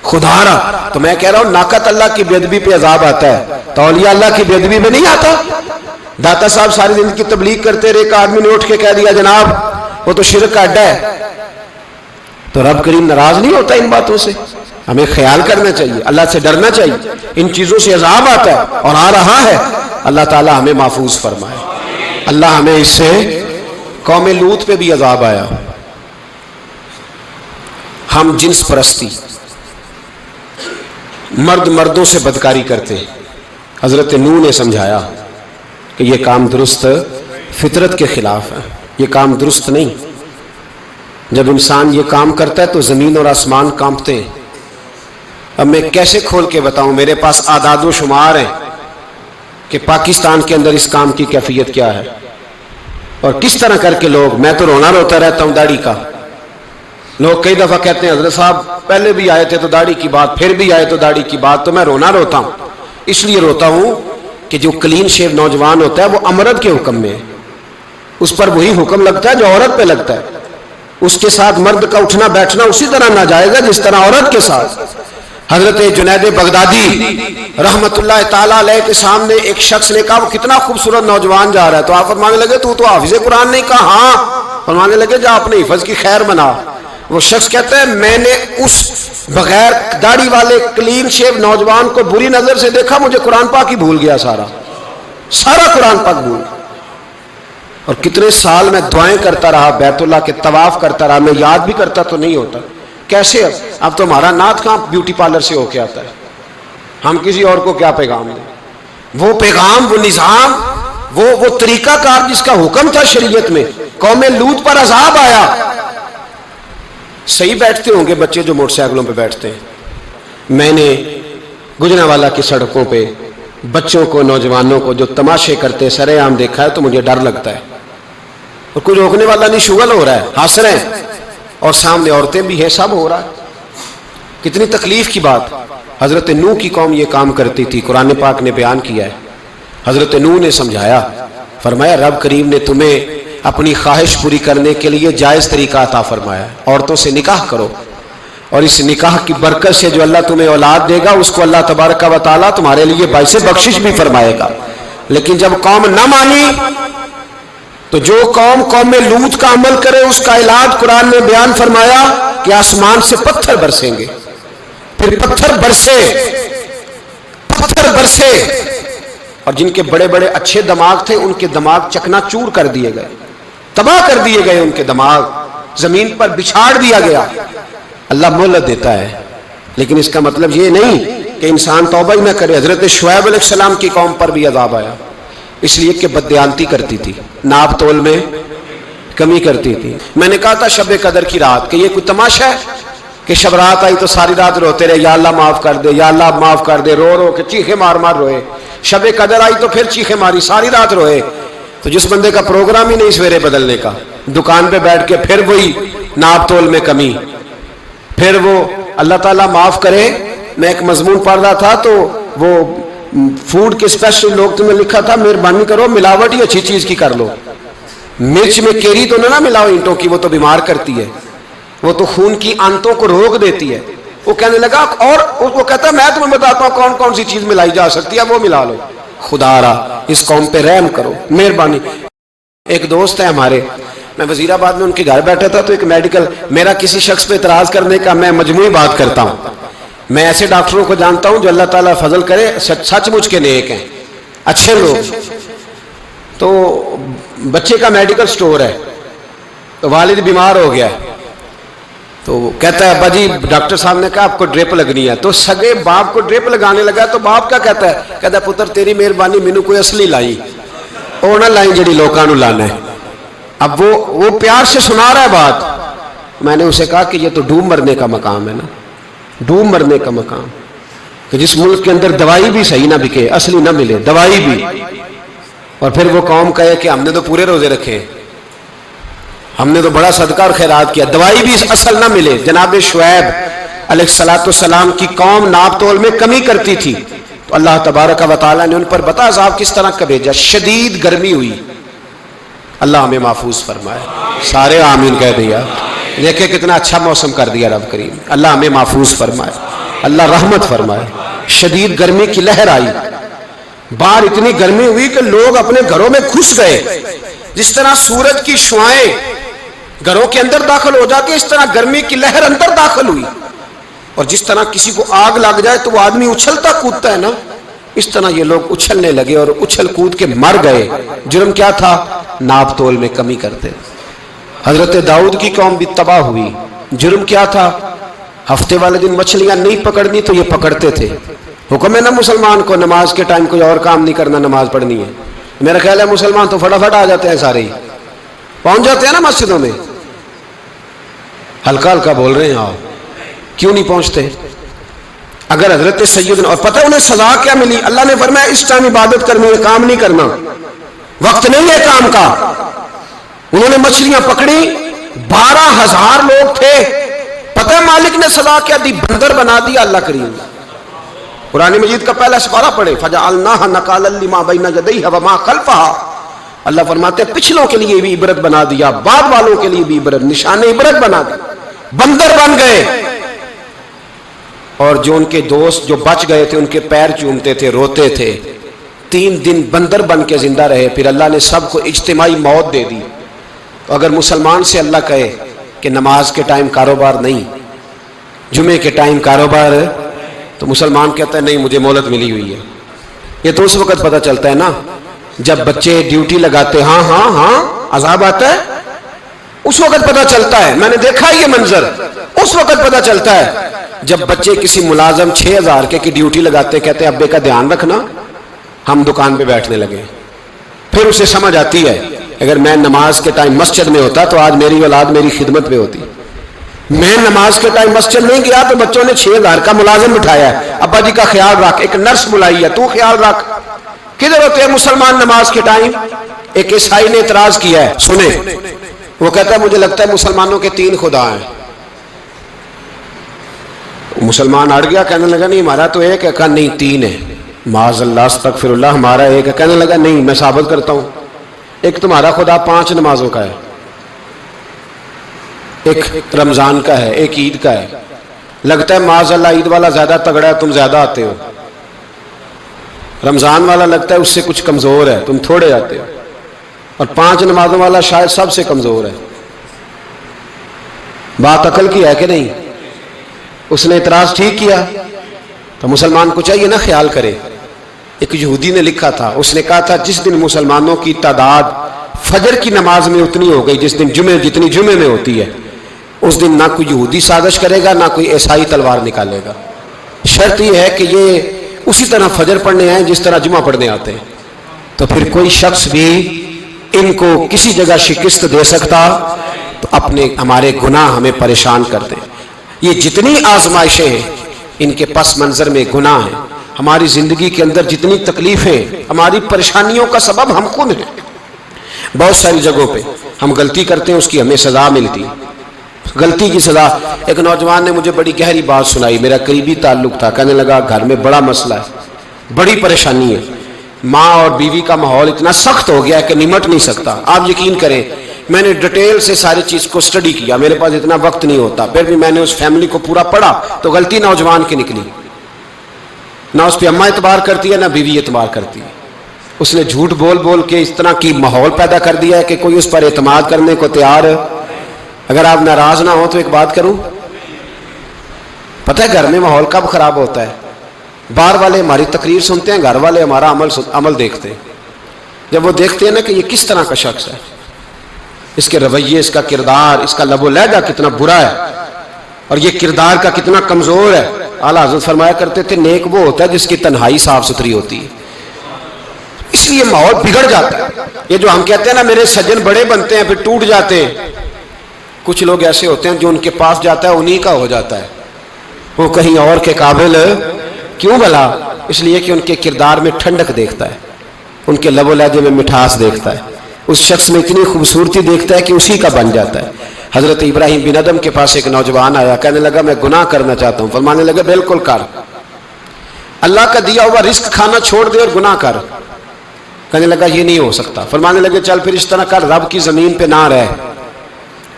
خدا را، تو میں کہہ رہا ہوں ناقۃ اللہ کی بے ادبی پہ عذاب آتا ہے، تو اولیاء اللہ کی بے ادبی میں نہیں آتا؟ داتا صاحب ساری زندگی تبلیغ کرتے رہے، ایک آدمی نے اٹھ کے کہہ دیا جناب وہ تو شرک کا اڈا ہے، تو رب کریم ناراض نہیں ہوتا ان باتوں سے؟ ہمیں خیال کرنا چاہیے، اللہ سے ڈرنا چاہیے۔ ان چیزوں سے عذاب آتا ہے اور آ رہا ہے، اللہ تعالی ہمیں محفوظ فرمائے۔ اللہ ہمیں اس سے قوم لوط پہ بھی عذاب آیا. ہم جنس پرستی، مرد مردوں سے بدکاری کرتے. حضرت نوح نے سمجھایا کہ یہ کام درست فطرت کے خلاف ہے، یہ کام درست نہیں. جب انسان یہ کام کرتا ہے تو زمین اور آسمان کانپتے ہیں. اب میں کیسے کھول کے بتاؤں، میرے پاس اعداد و شمار ہیں کہ پاکستان کے اندر اس کام کی کیفیت کیا ہے اور کس طرح کر کے لوگ، میں تو رونا روتا رہتا ہوں داڑھی کا. لوگ کئی دفعہ کہتے ہیں حضرت صاحب پہلے بھی آئے تھے تو داڑھی کی بات، پھر بھی آئے تو داڑھی کی بات. تو میں رونا روتا ہوں، اس لیے روتا ہوں کہ جو کلین شیو نوجوان ہوتا ہے وہ امرد کے حکم میں ہے، اس پر وہی حکم لگتا ہے جو عورت پہ لگتا ہے. اس کے ساتھ مرد کا اٹھنا بیٹھنا اسی طرح ناجائز ہے جس طرح عورت کے ساتھ. حضرت جنید بغدادی رحمت اللہ تعالیٰ علیہ کے سامنے ایک شخص نے کہا وہ کتنا خوبصورت نوجوان جا رہا ہے، تو آپ فرمانے لگے تو حافظ قرآن نہیں؟ کہا ہاں. فرمانے لگے جا اپنے حفظ کی خیر بنا. وہ شخص کہتا ہے میں نے اس بغیر داڑھی والے کلین شیو نوجوان کو بری نظر سے دیکھا، مجھے قرآن پاک ہی بھول گیا، سارا قرآن پاک بھول گیا. اور کتنے سال میں دعائیں کرتا رہا، بیت اللہ کے طواف کرتا رہا، میں یاد بھی کرتا تو نہیں ہوتا. کیسے اب تو ہمارا نعت کہاں بیوٹی پارلر سے ہو کے آتا ہے، ہم کسی اور کو کیا پیغام دیں؟ وہ پیغام، وہ نظام، وہ طریقہ کار جس کا حکم تھا شریعت میں. قوم لوط پر عذاب آیا. صحیح بیٹھتے ہوں گے بچے جو موٹر سائیکلوں پہ بیٹھتے ہیں. میں نے گجرانوالہ کی سڑکوں پہ بچوں کو، نوجوانوں کو جو تماشے کرتے سر عام دیکھا ہے تو مجھے ڈر لگتا ہے. اور کوئی روکنے والا نہیں، شغل ہو رہا ہے، ہنس رہے ہیں، اور سامنے عورتیں بھی ہیں، سب ہو رہا ہے. کتنی تکلیف کی بات. حضرت نوح کی قوم یہ کام کرتی تھی، قرآن پاک نے بیان کیا ہے. حضرت نوح نے سمجھایا، فرمایا رب کریم نے تمہیں اپنی خواہش پوری کرنے کے لیے جائز طریقہ عطا فرمایا ہے، عورتوں سے نکاح کرو، اور اس نکاح کی برکت سے جو اللہ تمہیں اولاد دے گا اس کو اللہ تبارک و تعالیٰ تمہارے لیے باعث بخشش بھی فرمائے گا. لیکن جب قوم نہ مانی تو جو قوم لوط کا عمل کرے اس کا علاج قرآن نے بیان فرمایا کہ آسمان سے پتھر برسیں گے. پھر پتھر برسے اور جن کے بڑے بڑے اچھے دماغ تھے ان کے دماغ چکنا چور کر دیے گئے، تباہ کر دیے گئے، ان کے دماغ زمین پر بچھاڑ دیا گیا. اللہ مہلت دیتا ہے لیکن اس کا مطلب یہ نہیں کہ انسان توبہ ہی نہ کرے. حضرت شعیب علیہ السلام کی قوم پر بھی عذاب آیا، اس لیے کہ بددیانتی کرتی تھی، ناپ تول میں کمی کرتی تھی. میں نے کہا تھا شب قدر کی رات کہ یہ کوئی تماشا ہے کہ شب رات آئی تو ساری رات روتے رہے، یا اللہ معاف کر دے، یا اللہ معاف کر دے، رو رو کے چیخے مار مار روئے. شب قدر آئی تو پھر چیخے ماری، ساری رات روئے. تو جس بندے کا پروگرام ہی نہیں سویرے بدلنے کا، دکان پہ بیٹھ کے پھر وہی ناپ تول میں کمی، پھر وہ اللہ تعالیٰ معاف کرے. میں ایک مضمون پڑھ رہا تھا تو وہ فوڈ کے اسپیشل لوگ تمہیں لکھا تھا مہربانی کرو ملاوٹ ہی اچھی چیز کی کر لو، مرچ میں کیری تو نہ ملاؤ اینٹوں کی، وہ تو بیمار کرتی ہے، وہ تو خون کی آنتوں کو روک دیتی ہے. وہ کہنے لگا، اور وہ کہتا ہے میں تمہیں بتاتا ہوں کون کون سی چیز ملائی جا سکتی ہے، وہ ملا لو. خدا را اس قوم پہ رحم کرو، مہربانی. ایک دوست ہے ہمارے، میں وزیر آباد میں ان کے گھر بیٹھا تھا تو ایک میڈیکل، میرا کسی شخص پہ اعتراض کرنے کا میں مجموعی بات کرتا ہوں. میں ایسے ڈاکٹروں کو جانتا ہوں جو اللہ تعالیٰ فضل کرے سچ مچ کے نیک ہیں، اچھے لوگ. تو بچے کا میڈیکل سٹور ہے تو والد بیمار ہو گیا ہے تو کہتا ہے ابا جی ڈاکٹر صاحب نے کہا آپ کو ڈرپ لگنی ہے. تو سگے باپ کو ڈرپ لگانے لگا تو باپ کیا کہتا ہے پتر تیری مہربانی مینو کوئی اصلی لائی، وہ نہ لائی جڑی لوکاں نو لانا ہے. اب وہ پیار سے سنا رہا ہے بات. میں نے اسے کہا کہ یہ تو ڈوب مرنے کا مقام ہے نا، ڈوب مرنے کا مقام، کہ جس ملک کے اندر دوائی بھی صحیح نہ بکے، اصلی نہ ملے دوائی بھی، اور پھر وہ قوم کہے کہ ہم نے تو پورے روزے رکھے، ہم نے تو بڑا صدقہ اور خیرات کیا، دوائی بھی اصل نہ ملے. جناب شعیب علیہ السلام کی قوم ناپ تول میں کمی کرتی تھی تو اللہ تبارک و تعالیٰ نے ان پر بتا عذاب کس طرح کا بھیجا. شدید گرمی ہوئی، اللہ ہمیں محفوظ فرمائے. سارے آمین کہہ دیا. دیکھیں کتنا اچھا موسم کر دیا رب کریم. اللہ ہمیں محفوظ فرمائے، اللہ رحمت فرمائے. شدید گرمی کی لہر آئی، باہر اتنی گرمی ہوئی کہ لوگ اپنے گھروں میں گھس گئے. جس طرح سورج کی شعائیں گھروں کے اندر داخل ہو جاتی ہے، اس طرح گرمی کی لہر اندر داخل ہوئی. اور جس طرح کسی کو آگ لگ جائے تو وہ آدمی اچھلتا کودتا ہے نا، اس طرح یہ لوگ اچھلنے لگے اور اچھل کود کے مر گئے۔ جرم کیا تھا؟ ناپ تول میں کمی کرتے۔ حضرت داؤد کی قوم بھی تباہ ہوئی۔ جرم کیا تھا؟ ہفتے والے دن مچھلیاں نہیں پکڑنی تو یہ پکڑتے تھے۔ حکم ہے نا مسلمان کو نماز کے ٹائم کوئی اور کام نہیں کرنا، نماز پڑھنی ہے۔ میرا خیال ہے مسلمان تو فٹافٹ آ جاتے ہیں، سارے ہی پہنچ جاتے ہیں نا مسجدوں میں۔ ہلکا ہلکا بول رہے ہیں آپ، کیوں نہیں پہنچتے؟ اگر حضرت سیدنا، اور پتہ انہیں سزا کیا ملی؟ اللہ نے فرمایا اس ٹائم عبادت کرنی ہے، کام نہیں کرنا، وقت نہیں ہے کام کا۔ انہوں نے مچھلیاں پکڑی، 12,000 لوگ تھے۔ پتہ ہے مالک نے سزا کیا دی؟ بندر بنا دیا اللہ کریم۔ قرآن مجید کا پہلا سپارہ پڑھے، فَجَعَلْنَاهَا نَكَالًا لِمَا بَيْنَ يَدَيْهَا وَمَا خَلْفَهَا۔ اللہ فرماتے ہیں پچھلوں کے لیے بھی عبرت بنا دیا، بعد والوں کے لیے بھی عبرت، نشان عبرت بنا دیا۔ بندر بن گئے، اور جو ان کے دوست جو بچ گئے تھے ان کے پیر چومتے تھے، روتے تھے۔ 3 دن بندر بن کے زندہ رہے، پھر اللہ نے سب کو اجتماعی موت دے دی۔ تو اگر مسلمان سے اللہ کہے کہ نماز کے ٹائم کاروبار نہیں، جمعے کے ٹائم کاروبار، تو مسلمان کہتا ہے نہیں مجھے مہلت ملی ہوئی ہے۔ یہ تو اس وقت پتہ چلتا ہے نا جب بچے ڈیوٹی لگاتے، ہاں ہاں ہاں عذاب آتا ہے، اس وقت پتہ چلتا ہے۔ میں نے دیکھا یہ منظر، اس وقت پتہ چلتا ہے جب بچے کسی ملازم 6,000 کی ڈیوٹی لگاتے، کہتے ہیں ابے کا دھیان رکھنا، ہم دکان پہ بیٹھنے لگے۔ پھر اسے سمجھ آتی ہے اگر میں نماز کے ٹائم مسجد میں ہوتا تو آج میری اولاد میری خدمت پہ ہوتی۔ میں نماز کے ٹائم مسجد نہیں گیا تو بچوں نے 6,000 کا ملازم بٹھایا ہے، ابا جی کا خیال رکھ، ایک نرس بلائی ہے، تو خیال رکھ۔ کدھر ہوتے ہیں مسلمان نماز کے ٹائم؟ ایک عیسائی نے اعتراض کیا ہے، سنیں، وہ کہتا ہے مجھے لگتا ہے مسلمانوں کے 3 خدا ہیں۔ مسلمان اڑ گیا، کہنے لگا نہیں ہمارا تو ایک ہے، کہا نہیں 3 ہے، معاذ اللہ استغفر اللہ، ہمارا ایک ہے۔ کہنے لگا نہیں میں ثابت کرتا ہوں، ایک تمہارا خدا 5 نمازوں کا ہے، ایک رمضان کا ہے، ایک عید کا ہے۔ لگتا ہے معاذ اللہ عید والا زیادہ تگڑا ہے، تم زیادہ آتے ہو، رمضان والا لگتا ہے اس سے کچھ کمزور ہے، تم تھوڑے آتے ہو، اور 5 نمازوں والا شاید سب سے کمزور ہے۔ بات عقل کی ہے کہ نہیں؟ اس نے اعتراض ٹھیک کیا، تو مسلمان کو چاہیے نا خیال کرے۔ ایک یہودی نے لکھا تھا، اس نے کہا تھا جس دن مسلمانوں کی تعداد فجر کی نماز میں اتنی ہو گئی جس دن جتنی جمعے میں ہوتی ہے، اس دن نہ کوئی یہودی سازش کرے گا نہ کوئی عیسائی تلوار نکالے گا۔ شرط یہ ہے کہ یہ اسی طرح فجر پڑھنے آئیں جس طرح جمعہ پڑھنے آتے ہیں، تو پھر کوئی شخص بھی ان کو کسی جگہ شکست دے سکتا تو ہمارے گناہ ہمیں پریشان کرتے۔ یہ جتنی آزمائشیں ہیں ان کے پس منظر میں گناہ ہیں۔ ہماری زندگی کے اندر جتنی تکلیفیں، ہماری پریشانیوں کا سبب ہم خود ہیں۔ بہت ساری جگہوں پہ ہم غلطی کرتے ہیں، اس کی ہمیں سزا ملتی، غلطی کی سزا۔ ایک نوجوان نے مجھے بڑی گہری بات سنائی، میرا قریبی تعلق تھا، کہنے لگا گھر میں بڑا مسئلہ ہے، بڑی پریشانی ہے، ماں اور بیوی کا ماحول اتنا سخت ہو گیا ہے کہ نمٹ نہیں سکتا۔ آپ یقین کریں میں نے ڈیٹیل سے ساری چیز کو سٹڈی کیا، میرے پاس اتنا وقت نہیں ہوتا، پھر بھی میں نے اس فیملی کو پورا پڑھا تو غلطی نوجوان کی نکلی۔ نہ اس پہ اماں اعتبار کرتی ہے نہ بیوی اعتبار کرتی ہے۔ اس نے جھوٹ بول بول کے اس طرح کی ماحول پیدا کر دیا ہے کہ کوئی اس پر اعتماد کرنے کو تیار ہے۔ اگر آپ ناراض نہ ہو تو ایک بات کروں، پتہ ہے گھر میں ماحول کب خراب ہوتا ہے؟ باہر والے ہماری تقریر سنتے ہیں، گھر والے ہمارا عمل دیکھتے ہیں۔ جب وہ دیکھتے ہیں نا کہ یہ کس طرح کا شخص ہے، اس کے رویے، اس کا کردار، اس کا لب و لہجہ کتنا برا ہے اور یہ کردار کا کتنا کمزور ہے۔ اعلیٰ حضرت فرمایا کرتے تھے نیک وہ ہوتا ہے جس کی تنہائی صاف ستھری ہوتی ہے، اس لیے ماحول بگڑ جاتا ہے۔ یہ جو ہم کہتے ہیں نا میرے سجن بڑے بنتے ہیں پھر ٹوٹ جاتے ہیں، کچھ لوگ ایسے ہوتے ہیں جو ان کے پاس جاتا ہے انہی کا ہو جاتا ہے، وہ کہیں اور کے قابل کیوں بھلا؟ اس لیے کہ ان کے کردار میں ٹھنڈک دیکھتا ہے، ان کے لب و لہجے میں مٹھاس دیکھتا ہے، اس شخص میں اتنی خوبصورتی دیکھتا ہے کہ اسی کا بن جاتا ہے۔ حضرت ابراہیم بن ادم کے پاس ایک نوجوان آیا، کہنے لگا میں گناہ کرنا چاہتا ہوں۔ فرمانے لگے بالکل کر، اللہ کا دیا ہوا رزق کھانا چھوڑ دے اور گناہ کر۔ کہنے لگا یہ نہیں ہو سکتا۔ فرمانے لگے چل پھر اس طرح کر، رب کی زمین پہ نہ رہ،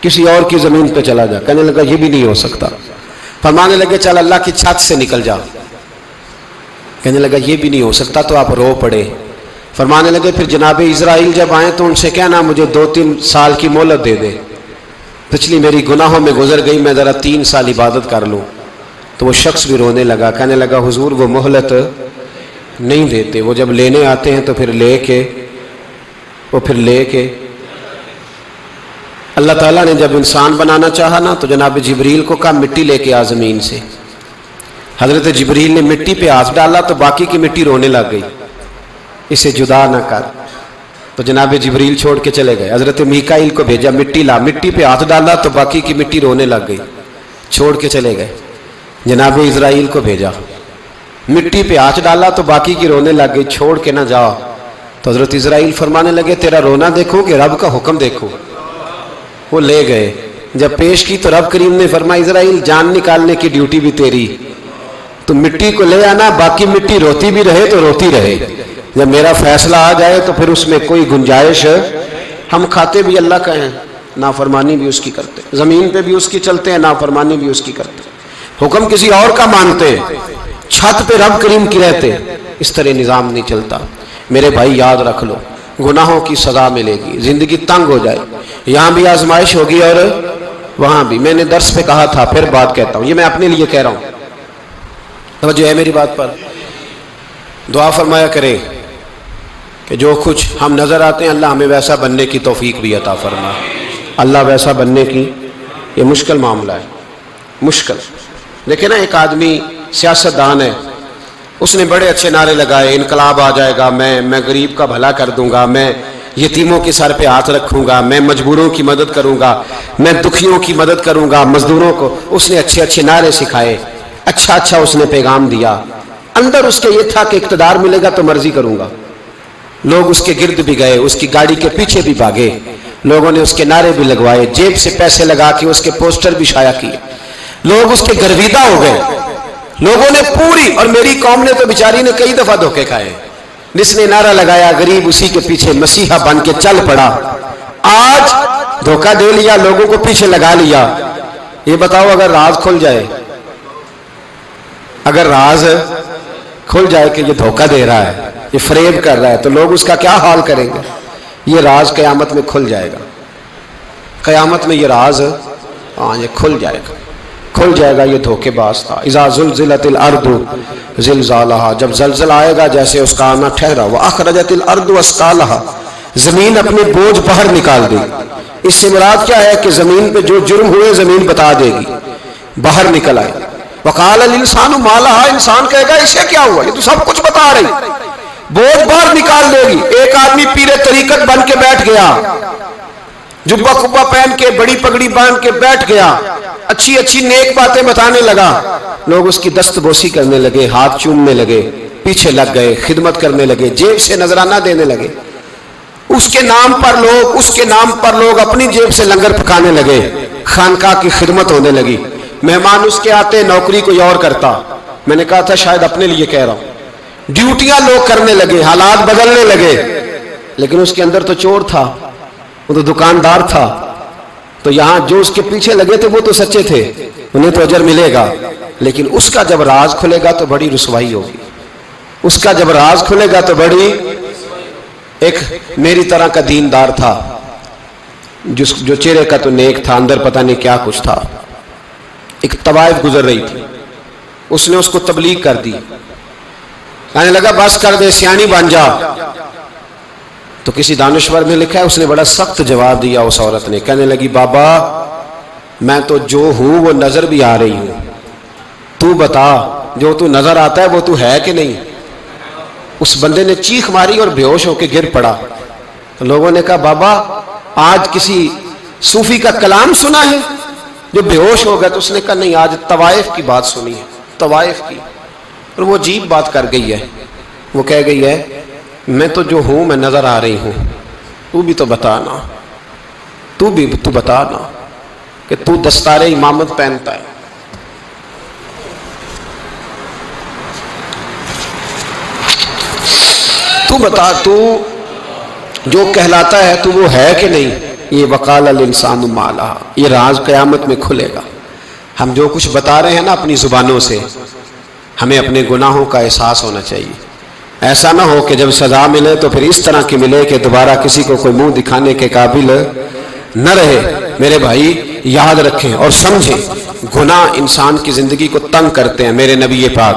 کسی اور کی زمین پہ چلا جا۔ کہنے لگا یہ بھی نہیں ہو سکتا۔ فرمانے لگے چل اللہ کی چھت سے نکل جا۔ کہنے لگا یہ بھی نہیں ہو سکتا، تو آپ رو پڑے۔ فرمانے لگے پھر جناب اسرائیل جب آئیں تو ان سے کہنا مجھے 2-3 سال کی مہلت دے دے، پچھلی میری گناہوں میں گزر گئی، میں ذرا 3 سال عبادت کر لوں۔ تو وہ شخص بھی رونے لگا، کہنے لگا حضور وہ مہلت نہیں دیتے. وہ جب لینے آتے ہیں تو پھر لے کے اللہ تعالیٰ نے جب انسان بنانا چاہا نا تو جناب جبریل کو کہا مٹی لے کے آ زمین سے. حضرت جبریل نے مٹی پہ ہاتھ ڈالا تو باقی کی مٹی رونے لگ گئی, اسے جدا نہ کر. تو جناب جبریل چھوڑ کے چلے گئے. حضرت میکائیل کو بھیجا, مٹی لا, مٹی پہ ہاتھ ڈالا تو باقی کی مٹی رونے لگ گئی, چھوڑ کے چلے گئے. جناب اسرائیل کو بھیجا, مٹی پہ ہاتھ ڈالا تو باقی کی رونے لگ گئی, چھوڑ کے نہ جاؤ. تو حضرت اسرائیل فرمانے لگے تیرا رونا دیکھو کہ رب کا حکم دیکھو. وہ لے گئے, جب پیش کی تو رب کریم نے فرمایا اسرائیل جان نکالنے کی ڈیوٹی بھی تیری, تو مٹی کو لے آنا, باقی مٹی روتی بھی رہے تو روتی رہے. جب میرا فیصلہ آ جائے تو پھر اس میں کوئی گنجائش, ہم کھاتے بھی اللہ کا ہیں, نافرمانی بھی اس کی کرتے, زمین پہ بھی اس کی چلتے ہیں, نافرمانی بھی اس کی کرتے, حکم کسی اور کا مانتے, چھت پہ رب کریم کی رہتے. اس طرح نظام نہیں چلتا. میرے بھائی یاد رکھ لو, گناہوں کی سزا ملے گی, زندگی تنگ ہو جائے, یہاں بھی آزمائش ہوگی اور وہاں بھی. میں نے درس پہ کہا تھا, پھر بات کہتا ہوں, یہ میں اپنے لیے کہہ رہا ہوں, توجہ ہے میری بات پر. دعا فرمایا کرے کہ جو کچھ ہم نظر آتے ہیں اللہ ہمیں ویسا بننے کی توفیق بھی عطا فرما. اللہ ویسا بننے کی, یہ مشکل معاملہ ہے, مشکل. دیکھیں نا, ایک آدمی سیاست دان ہے, اس نے بڑے اچھے نعرے لگائے, انقلاب آ جائے گا, میں غریب کا بھلا کر دوں گا, میں یتیموں کے سر پہ ہاتھ رکھوں گا, میں مجبوروں کی مدد کروں گا, میں دکھیوں کی مدد کروں گا, مزدوروں کو. اس نے اچھے اچھے نعرے سکھائے, اچھا اس نے پیغام دیا. اندر اس کے یہ تھا کہ اقتدار ملے گا تو مرضی کروں گا. لوگ اس کے گرد بھی گئے, اس کی گاڑی کے پیچھے بھی بھاگے, لوگوں نے اس کے نعرے بھی لگوائے, جیب سے پیسے لگا کے اس کے پوسٹر بھی شائع کیے. لوگ اس کے گرویدہ ہو گئے. لوگوں نے پوری, اور میری قوم نے تو بیچاری نے کئی دفعہ دھوکے کھائے. جس نے نعرہ لگایا غریب اسی کے پیچھے مسیحا بن کے چل پڑا. آج دھوکہ دے لیا, لوگوں کو پیچھے لگا لیا. یہ بتاؤ اگر راز کھل جائے, اگر راز کھل جائے کہ یہ دھوکہ دے رہا ہے, یہ فریب کر رہا ہے, تو لوگ اس کا کیا حال کریں گے. یہ راز قیامت میں کھل جائے گا. قیامت میں یہ راز یہ کھل جائے گا. یہ دھوکے باز تھا. اذا زلزلت الارض زلزالها, جب زلزلہ آئے گا جیسے اس کا آنا ٹھہرا. واخرجت الارض اثقالها, زمین اپنے بوجھ باہر نکال دے. اس سے مراد کیا ہے کہ زمین پہ جو جرم ہوئے زمین بتا دے گی, باہر نکل آئے. وقال الانسان ما لها, انسان کہے گا اسے کیا ہوا, یہ تو سب کچھ بتا رہی. بوجھ باہر نکال دے گی. ایک آدمی پیر طریقت بن کے بیٹھ گیا, جبہ کبہ پہن کے, بڑی پگڑی باندھ کے بیٹھ گیا, اچھی نیک باتیں بتانے لگا. لوگ اس کی دست بوسی کرنے لگے, ہاتھ چومنے لگے, پیچھے لگ گئے, خدمت کرنے لگے, جیب سے نذرانہ دینے لگے. اس کے نام پر لوگ اپنی جیب سے لنگر پکانے لگے, خانقاہ کی خدمت ہونے لگی. مہمان اس کے آتے, نوکری کوئی اور کرتا. میں نے کہا تھا شاید اپنے لیے کہہ رہا ہوں. ڈیوٹیاں لوگ کرنے لگے, حالات بدلنے لگے. لیکن اس کے اندر تو چور تھا, وہ تو دکاندار تھا. تو یہاں جو اس کے پیچھے لگے تھے وہ تو سچے تھے, انہیں تو اجر ملے گا. لیکن اس کا جب راز کھلے گا تو بڑی رسوائی ہوگی. اس کا جب راز کھلے گا تو بڑی. ایک میری طرح کا دیندار تھا, جو چہرے کا تو نیک تھا, اندر پتہ نہیں کیا کچھ تھا. ایک طوائف گزر رہی تھی, اس نے اس کو تبلیغ کر دی. کہنے لگا بس کر دے, سیانی بن جا. تو کسی دانشور میں لکھا ہے اس نے بڑا سخت جواب دیا. اس عورت نے کہنے لگی بابا میں تو جو ہوں وہ نظر بھی آ رہی ہوں, تو بتا جو تو نظر آتا ہے وہ تو ہے کہ نہیں. اس بندے نے چیخ ماری اور بے ہوش ہو کے گر پڑا. تو لوگوں نے کہا بابا آج کسی صوفی کا کلام سنا ہے جو بے ہوش ہو گیا. تو اس نے کہا نہیں, آج طوائف کی بات سنی ہے, طوائف کی. اور وہ عجیب بات کر گئی ہے. وہ کہہ گئی ہے میں تو جو ہوں میں نظر آ رہی ہوں, تو بھی تو بتانا, تو بتانا کہ تو دستار امامت پہنتا ہے. تو بتا, تو جو کہلاتا ہے تو وہ ہے کہ نہیں. یہ وقال الانسان ما لہا, یہ راز قیامت میں کھلے گا. ہم جو کچھ بتا رہے ہیں نا اپنی زبانوں سے, ہمیں اپنے گناہوں کا احساس ہونا چاہیے. ایسا نہ ہو کہ جب سزا ملے تو پھر اس طرح کی ملے کہ دوبارہ کسی کو کوئی منہ دکھانے کے قابل نہ رہے. میرے بھائی یاد رکھیں اور سمجھیں, گناہ انسان کی زندگی کو تنگ کرتے ہیں. میرے نبی پاک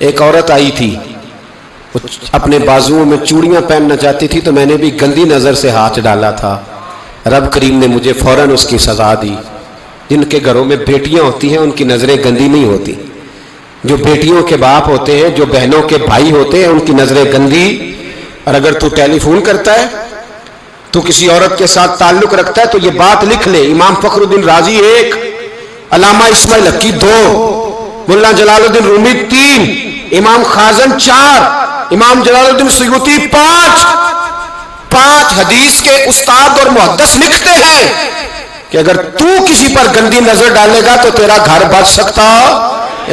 ایک عورت آئی تھی، وہ اپنے بازوؤں میں چوڑیاں پہننا چاہتی تھی، تو میں نے بھی گندی نظر سے ہاتھ ڈالا تھا، رب کریم نے مجھے فوراً اس کی سزا دی۔ جن کے گھروں میں بیٹیاں ہوتی ہیں ان کی نظریں گندی نہیں ہوتی، جو بیٹیوں کے باپ ہوتے ہیں، جو بہنوں کے بھائی ہوتے ہیں، ان کی نظریں گندی۔ اور اگر تو ٹیلی فون کرتا ہے، تو کسی عورت کے ساتھ تعلق رکھتا ہے، تو یہ بات لکھ لے، امام فخر الدین رازی 1، علامہ اسماعیل حقی 2، مولانا جلال الدین رومی 3، امام خازن 4، امام جلال الدین سیوطی 5 حدیث کے استاد اور محدث لکھتے ہیں کہ اگر تو کسی پر گندی نظر ڈالے گا تو تیرا گھر بچ سکتا،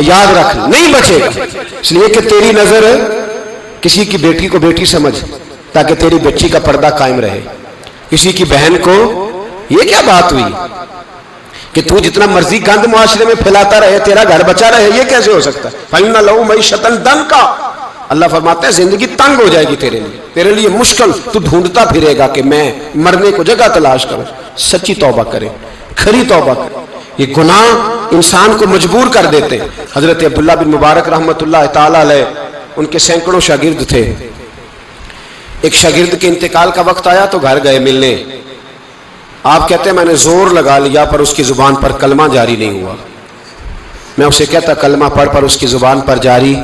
یاد رکھ نہیں بچے گا، اس لیے کہ تیری نظر کسی کی بیٹی کو بیٹی سمجھ، تاکہ تیری بچی کا پردہ قائم رہے، کسی کی بہن کو۔ یہ کیا بات ہوئی کہ تو جتنا مرضی گند معاشرے میں پھیلاتا رہے تیرا گھر بچا رہے؟ یہ کیسے ہو سکتا ہے؟ فَإِنَّ لَهُ مَعِيشَةً ضَنْكَ، اللہ فرماتا ہے زندگی تنگ ہو جائے گی تیرے لیے مشکل، تو ڈھونڈتا پھرے گا کہ میں مرنے کو جگہ تلاش کروں۔ سچی توبہ کرے، کھری توبہ کرے۔ یہ گناہ انسان کو مجبور کر دیتے ہیں۔ حضرت عبداللہ بن مبارک رحمۃ اللہ تعالی علیہ، ان کے سینکڑوں شاگرد تھے، ایک شاگرد کے انتقال کا وقت آیا تو گھر گئے ملنے۔ آپ کہتے ہیں میں نے زور لگا لیا پر اس کی زبان پر کلمہ جاری نہیں ہوا۔ میں اسے کہتا کلمہ پڑھ پر اس کی زبان پر جاری۔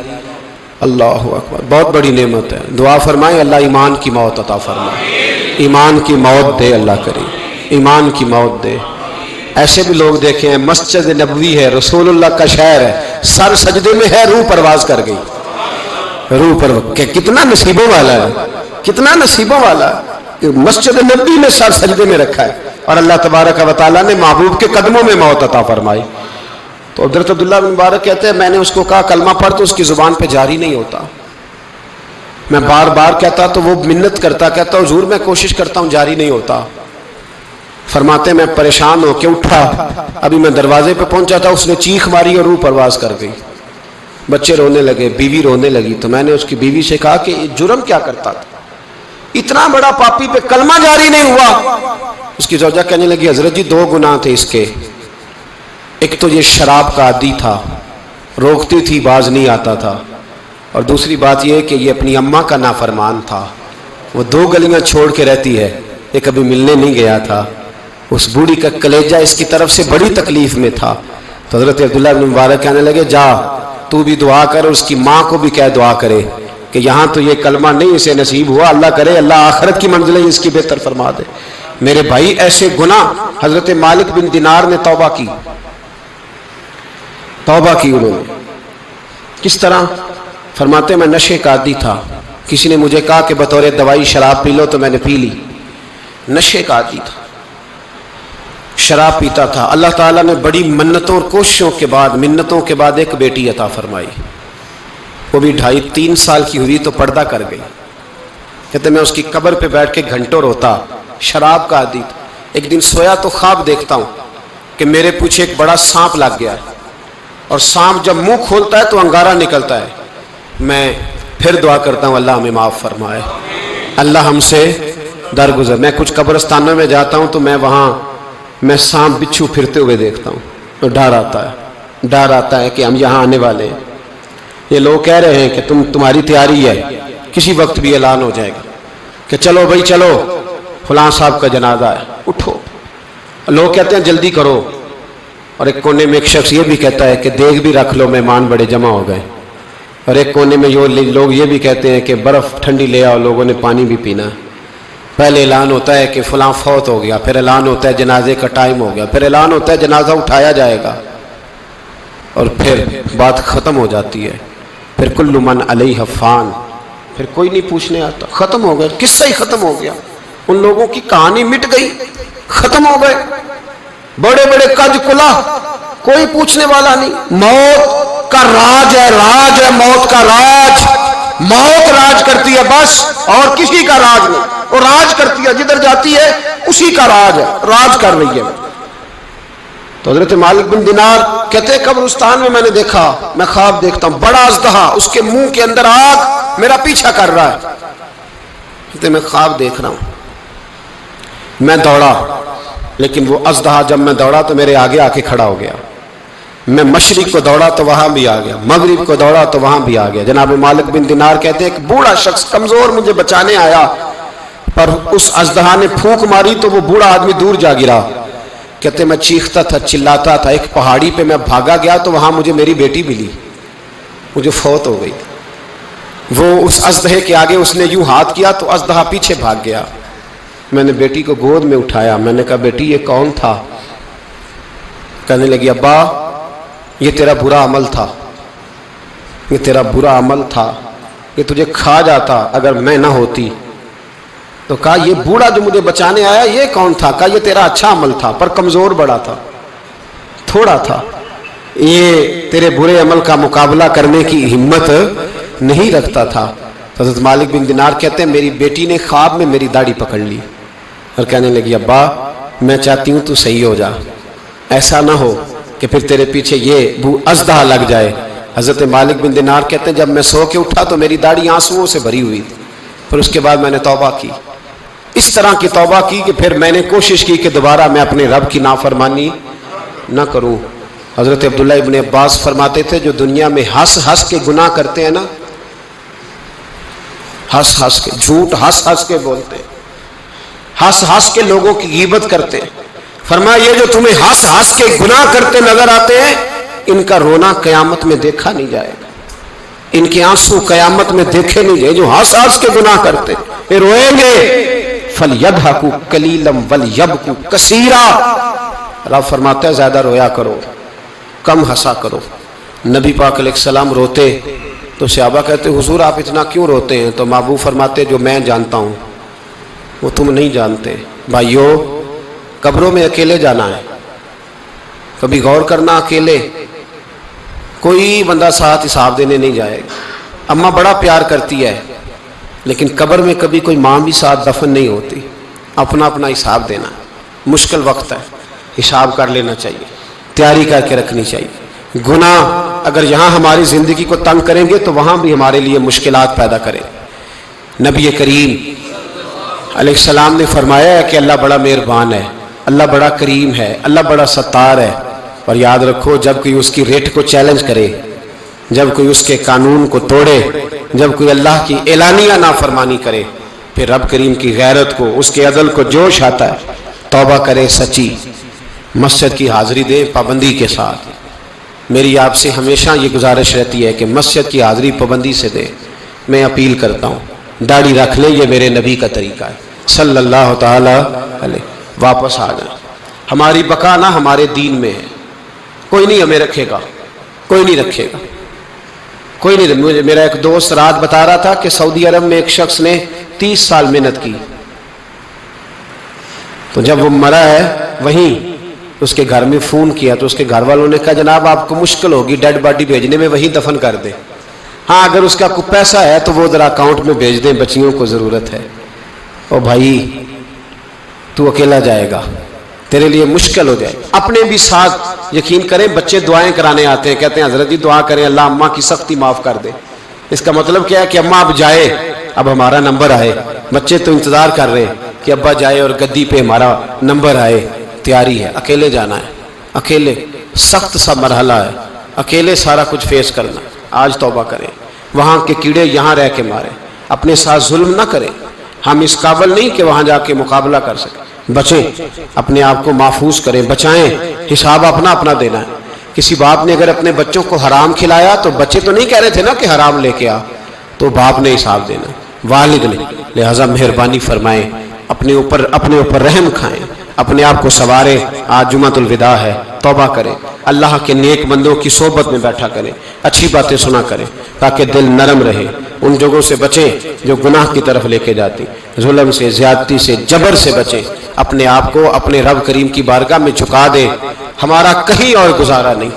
اللہ اکبر، بہت بڑی نعمت ہے، دعا فرمائیں اللہ ایمان کی موت عطا فرمائے، ایمان کی موت دے اللہ کریم، ایمان کی موت دے۔ ایسے بھی لوگ دیکھے ہیں، مسجد نبوی ہے، رسول اللہ کا شہر ہے، سر سجدے میں ہے، روح پرواز کر گئی، روح پر کتنا نصیبوں والا ہے، کتنا نصیبوں والا ہے، مسجد نبوی میں سر سجدے میں رکھا ہے، اور اللہ تبارک و تعالیٰ نے محبوب کے قدموں میں موت عطا فرمائی۔ تو حضرت عبداللہ بن مبارک کہتے ہیں میں نے اس کو کہا کلمہ پڑھ، تو اس کی زبان پہ جاری نہیں ہوتا۔ میں بار بار کہتا تو وہ منت کرتا، کہتا حضور میں کوشش کرتا ہوں جاری نہیں ہوتا۔ فرماتے میں پریشان ہو کے اٹھا، ابھی میں دروازے پہ پہنچا تھا، اس نے چیخ ماری اور روح پرواز کر گئی۔ بچے رونے لگے، بیوی رونے لگی، تو میں نے اس کی بیوی سے کہا کہ یہ جرم کیا کرتا تھا، اتنا بڑا پاپی پہ کلمہ جاری نہیں ہوا۔ اس کی زوجہ کہنے لگی حضرت جی 2 گناہ تھے اس کے، ایک تو یہ شراب کا عادی تھا، روکتی تھی باز نہیں آتا تھا، اور دوسری بات یہ کہ یہ اپنی اماں کا نافرمان تھا، وہ 2 گلیاں چھوڑ کے رہتی ہے، یہ کبھی ملنے نہیں گیا تھا، اس بوڑھی کا کلیجہ اس کی طرف سے بڑی تکلیف میں تھا۔ تو حضرت عبداللہ بن مبارک کہنے لگے جا تو بھی دعا کر، اس کی ماں کو بھی کہہ دعا کرے کہ یہاں تو یہ کلمہ نہیں اسے نصیب ہوا، اللہ کرے اللہ آخرت کی منزلیں اس کی بہتر فرما دے۔ میرے بھائی ایسے گناہ، حضرت مالک بن دینار نے توبہ کی، توبہ کی انہوں نے۔ کس طرح؟ فرماتے میں نشے کا عادی تھا، کسی نے مجھے کہا کہ بطور دوائی شراب پی لو تو میں نے پی لی، نشے کا عادی تھا، شراب پیتا تھا۔ اللہ تعالیٰ نے بڑی منتوں اور کوششوں کے بعد، منتوں کے بعد ایک بیٹی عطا فرمائی، وہ بھی 2.5-3 سال کی ہوئی تو پردہ کر گئی۔ کہتے میں اس کی قبر پہ بیٹھ کے گھنٹوں روتا، شراب کا عادی تھا۔ ایک دن سویا تو خواب دیکھتا ہوں کہ میرے پیچھے ایک بڑا سانپ لگ گیا ہے، اور سانپ جب منہ کھولتا ہے تو انگارہ نکلتا ہے۔ میں پھر دعا کرتا ہوں اللہ ہمیں معاف فرمائے، اللہ ہم سے درگزر۔ میں کچھ قبرستانوں میں جاتا ہوں تو میں وہاں سانپ بچھو پھرتے ہوئے دیکھتا ہوں تو ڈر آتا ہے کہ ہم یہاں آنے والے ہیں۔ یہ لوگ کہہ رہے ہیں کہ تمہاری تیاری ہے، کسی وقت بھی اعلان ہو جائے گا کہ چلو بھائی چلو فلاں صاحب کا جنازہ ہے، اٹھو۔ لوگ کہتے ہیں جلدی کرو، اور ایک کونے میں ایک شخص یہ بھی کہتا ہے کہ دیگ بھی رکھ لو مہمان بڑے جمع ہو گئے، اور ایک کونے میں لوگ یہ بھی کہتے ہیں کہ برف ٹھنڈی لے آؤ، لوگوں نے پانی بھی پینا ہے۔ پہلے اعلان ہوتا ہے کہ فلاں فوت ہو گیا، پھر اعلان ہوتا ہے جنازے کا ٹائم ہو گیا، پھر اعلان ہوتا ہے جنازہ اٹھایا جائے گا، اور پھر بات ختم ہو جاتی ہے۔ پھر کل من علیہ فان، پھر کوئی نہیں پوچھنے آتا، ختم ہو گیا، قصہ ہی ختم ہو گیا، ان لوگوں کی کہانی مٹ گئی، ختم ہو گئے، بڑے بڑے کج کلا، کوئی پوچھنے والا نہیں۔ موت کا راج ہے، راج ہے موت کا راج، موت راج کرتی ہے بس، اور کسی کا راج نہیں، وہ راج کرتی ہے، جدھر جاتی ہے اسی کا راج ہے، راج کر رہی ہے۔ تو حضرت مالک بن دینار کہتے ہیں قبرستان میں نے دیکھا، میں خواب دیکھتا ہوں بڑا اژدہا، اس کے منہ کے اندر آگ میرا پیچھا کر رہا ہے۔ کہتے میں خواب دیکھ رہا ہوں، میں دوڑا، لیکن وہ اژدہا جب میں دوڑا تو میرے آگے آ کے کھڑا ہو گیا۔ میں مشرق کو دوڑا تو وہاں بھی آ گیا، مغرب کو دوڑا تو وہاں بھی آ گیا۔ جناب مالک بن دینار کہتے ہیں ایک بوڑھا شخص کمزور مجھے بچانے آیا، پر اس اژدہا نے پھونک ماری تو وہ بوڑھا آدمی دور جا گرا۔ کہتے میں چیختا تھا، چلاتا تھا، ایک پہاڑی پہ میں بھاگا گیا تو وہاں مجھے میری بیٹی ملی، مجھے فوت ہو گئی۔ وہ اس اژدہے کے آگے اس نے یوں ہاتھ کیا تو اژدہا پیچھے بھاگ گیا۔ میں نے بیٹی کو گود میں اٹھایا، میں نے کہا بیٹی یہ کون تھا؟ کہنے لگی ابا یہ تیرا برا عمل تھا، یہ تیرا برا عمل تھا، یہ تجھے کھا جاتا اگر میں نہ ہوتی۔ تو کہا یہ بوڑھا جو مجھے بچانے آیا یہ کون تھا؟ کہا یہ تیرا اچھا عمل تھا پر کمزور بڑا تھا، تھوڑا تھا، یہ تیرے برے عمل کا مقابلہ کرنے کی ہمت نہیں رکھتا تھا۔ حضرت مالک بن دینار کہتے ہیں میری بیٹی نے خواب میں میری داڑھی پکڑ لی اور کہنے لگی ابا میں چاہتی ہوں تو صحیح ہو جا، ایسا نہ ہو کہ پھر تیرے پیچھے یہ اژدہا لگ جائے۔ حضرت مالک بن دینار کہتے ہیں جب میں سو کے اٹھا تو میری داڑھی آنسوؤں سے بھری ہوئی تھی، پھر اس کے بعد میں نے توبہ کی، اس طرح کی توبہ کی کہ پھر میں نے کوشش کی کہ دوبارہ میں اپنے رب کی نافرمانی نہ کروں۔ حضرت عبداللہ ابن عباس فرماتے تھے جو دنیا میں ہنس ہنس کے گناہ کرتے ہیں نا، ہنس ہنس کے جھوٹ ہنس ہنس کے بولتے ہیں، ہنس ہنس کے لوگوں کی غیبت کرتے ہیں، فرمایا یہ جو تمہیں ہنس ہنس کے گناہ کرتے نظر آتے ہیں ان کا رونا قیامت میں دیکھا نہیں جائے گا، ان کے آنسو قیامت میں دیکھے نہیں جائے۔ جو ہنس ہنس کے گناہ کرتے یہ روئیں گے، فَلْيَضْحَكُوا قَلِيلًا وَلْيَبْكُوا كَثِيرًا۔ رب فرماتا ہے زیادہ رویا کرو، کم ہنسا کرو۔ نبی پاک علیہ السلام روتے تو صحابہ کہتے حضور آپ اتنا کیوں روتے ہیں؟ تو محبوب فرماتے جو میں جانتا ہوں وہ تم نہیں جانتے۔ بھائیو قبروں میں اکیلے جانا ہے، کبھی غور کرنا، اکیلے کوئی بندہ ساتھ حساب دینے نہیں جائے گا۔ اماں بڑا پیار کرتی ہے لیکن قبر میں کبھی کوئی ماں بھی ساتھ دفن نہیں ہوتی، اپنا اپنا حساب دینا ہے، مشکل وقت ہے، حساب کر لینا چاہیے، تیاری کر کے رکھنی چاہیے۔ گناہ اگر یہاں ہماری زندگی کو تنگ کریں گے تو وہاں بھی ہمارے لیے مشکلات پیدا کریں۔ نبی کریم علیہ السلام نے فرمایا ہے کہ اللہ بڑا مہربان ہے، اللہ بڑا کریم ہے، اللہ بڑا ستار ہے، اور یاد رکھو جب کوئی اس کی ریٹ کو چیلنج کرے، جب کوئی اس کے قانون کو توڑے، جب کوئی اللہ کی اعلانیہ نافرمانی کرے، پھر رب کریم کی غیرت کو، اس کے عدل کو جوش آتا ہے، توبہ کرے سچی، مسجد کی حاضری دے پابندی کے ساتھ۔ میری آپ سے ہمیشہ یہ گزارش رہتی ہے کہ مسجد کی حاضری پابندی سے دے۔ میں اپیل کرتا ہوں داڑھی رکھ لیں، یہ میرے نبی کا طریقہ ہے صلی اللہ تعالی علیہ۔ واپس آ جائیں، ہماری بقا نہ ہمارے دین میں ہے، کوئی نہیں ہمیں رکھے گا، کوئی نہیں رکھے گا، کوئی نہیں۔ مجھے میرا ایک دوست رات بتا رہا تھا کہ سعودی عرب میں ایک شخص نے 30 سال محنت کی، تو جب وہ مرا ہے وہیں اس کے گھر میں فون کیا تو اس کے گھر والوں نے کہا جناب آپ کو مشکل ہوگی ڈیڈ باڈی بھیجنے میں، وہیں دفن کر دیں، ہاں اگر اس کا کوئی پیسہ ہے تو وہ ذرا اکاؤنٹ میں بھیج دیں، بچیوں کو ضرورت ہے۔ او بھائی تو اکیلا جائے گا، تیرے لیے مشکل ہو جائے۔ اپنے بھی ساتھ یقین کریں، بچے دعائیں کرانے آتے ہیں، کہتے ہیں حضرت جی دعا کریں اللہ اماں کی سختی معاف کر دے۔ اس کا مطلب کیا ہے کہ اماں اب جائے، اب ہمارا نمبر آئے۔ بچے تو انتظار کر رہے ہیں کہ ابا جائے اور گدی پہ ہمارا نمبر آئے۔ تیاری ہے، اکیلے جانا ہے، اکیلے سخت سا مرحلہ ہے، اکیلے سارا کچھ فیس کرنا۔ آج توبہ کریں، وہاں کے کیڑے یہاں رہ کے ماریں، اپنے ساتھ ظلم نہ کریں۔ ہم اس قابل نہیں کہ وہاں جا کے مقابلہ کر سکیں، بچیں، اپنے آپ کو محفوظ کریں، بچائیں، حساب اپنا اپنا دینا ہے۔ کسی باپ نے اگر اپنے بچوں کو حرام کھلایا تو بچے تو نہیں کہہ رہے تھے نا کہ حرام لے کے آ، تو باپ نے حساب دینا، والد نے۔ لہٰذا مہربانی فرمائیں، اپنے اوپر رحم کھائیں، اپنے آپ کو سنواریں۔ آج جمعۃ الوداع ہے، توبہ کریں، اللہ کے نیک بندوں کی صحبت میں بیٹھا کریں، اچھی باتیں سنا کریں تاکہ دل نرم رہے۔ ان جگہوں سے بچیں جو گناہ کی طرف لے کے جاتی، ظلم سے، زیادتی سے، جبر سے بچیں۔ اپنے آپ کو اپنے رب کریم کی بارگاہ میں جھکا دیں، ہمارا کہیں اور گزارا نہیں،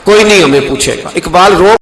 کوئی نہیں ہمیں پوچھے گا۔ اقبال رو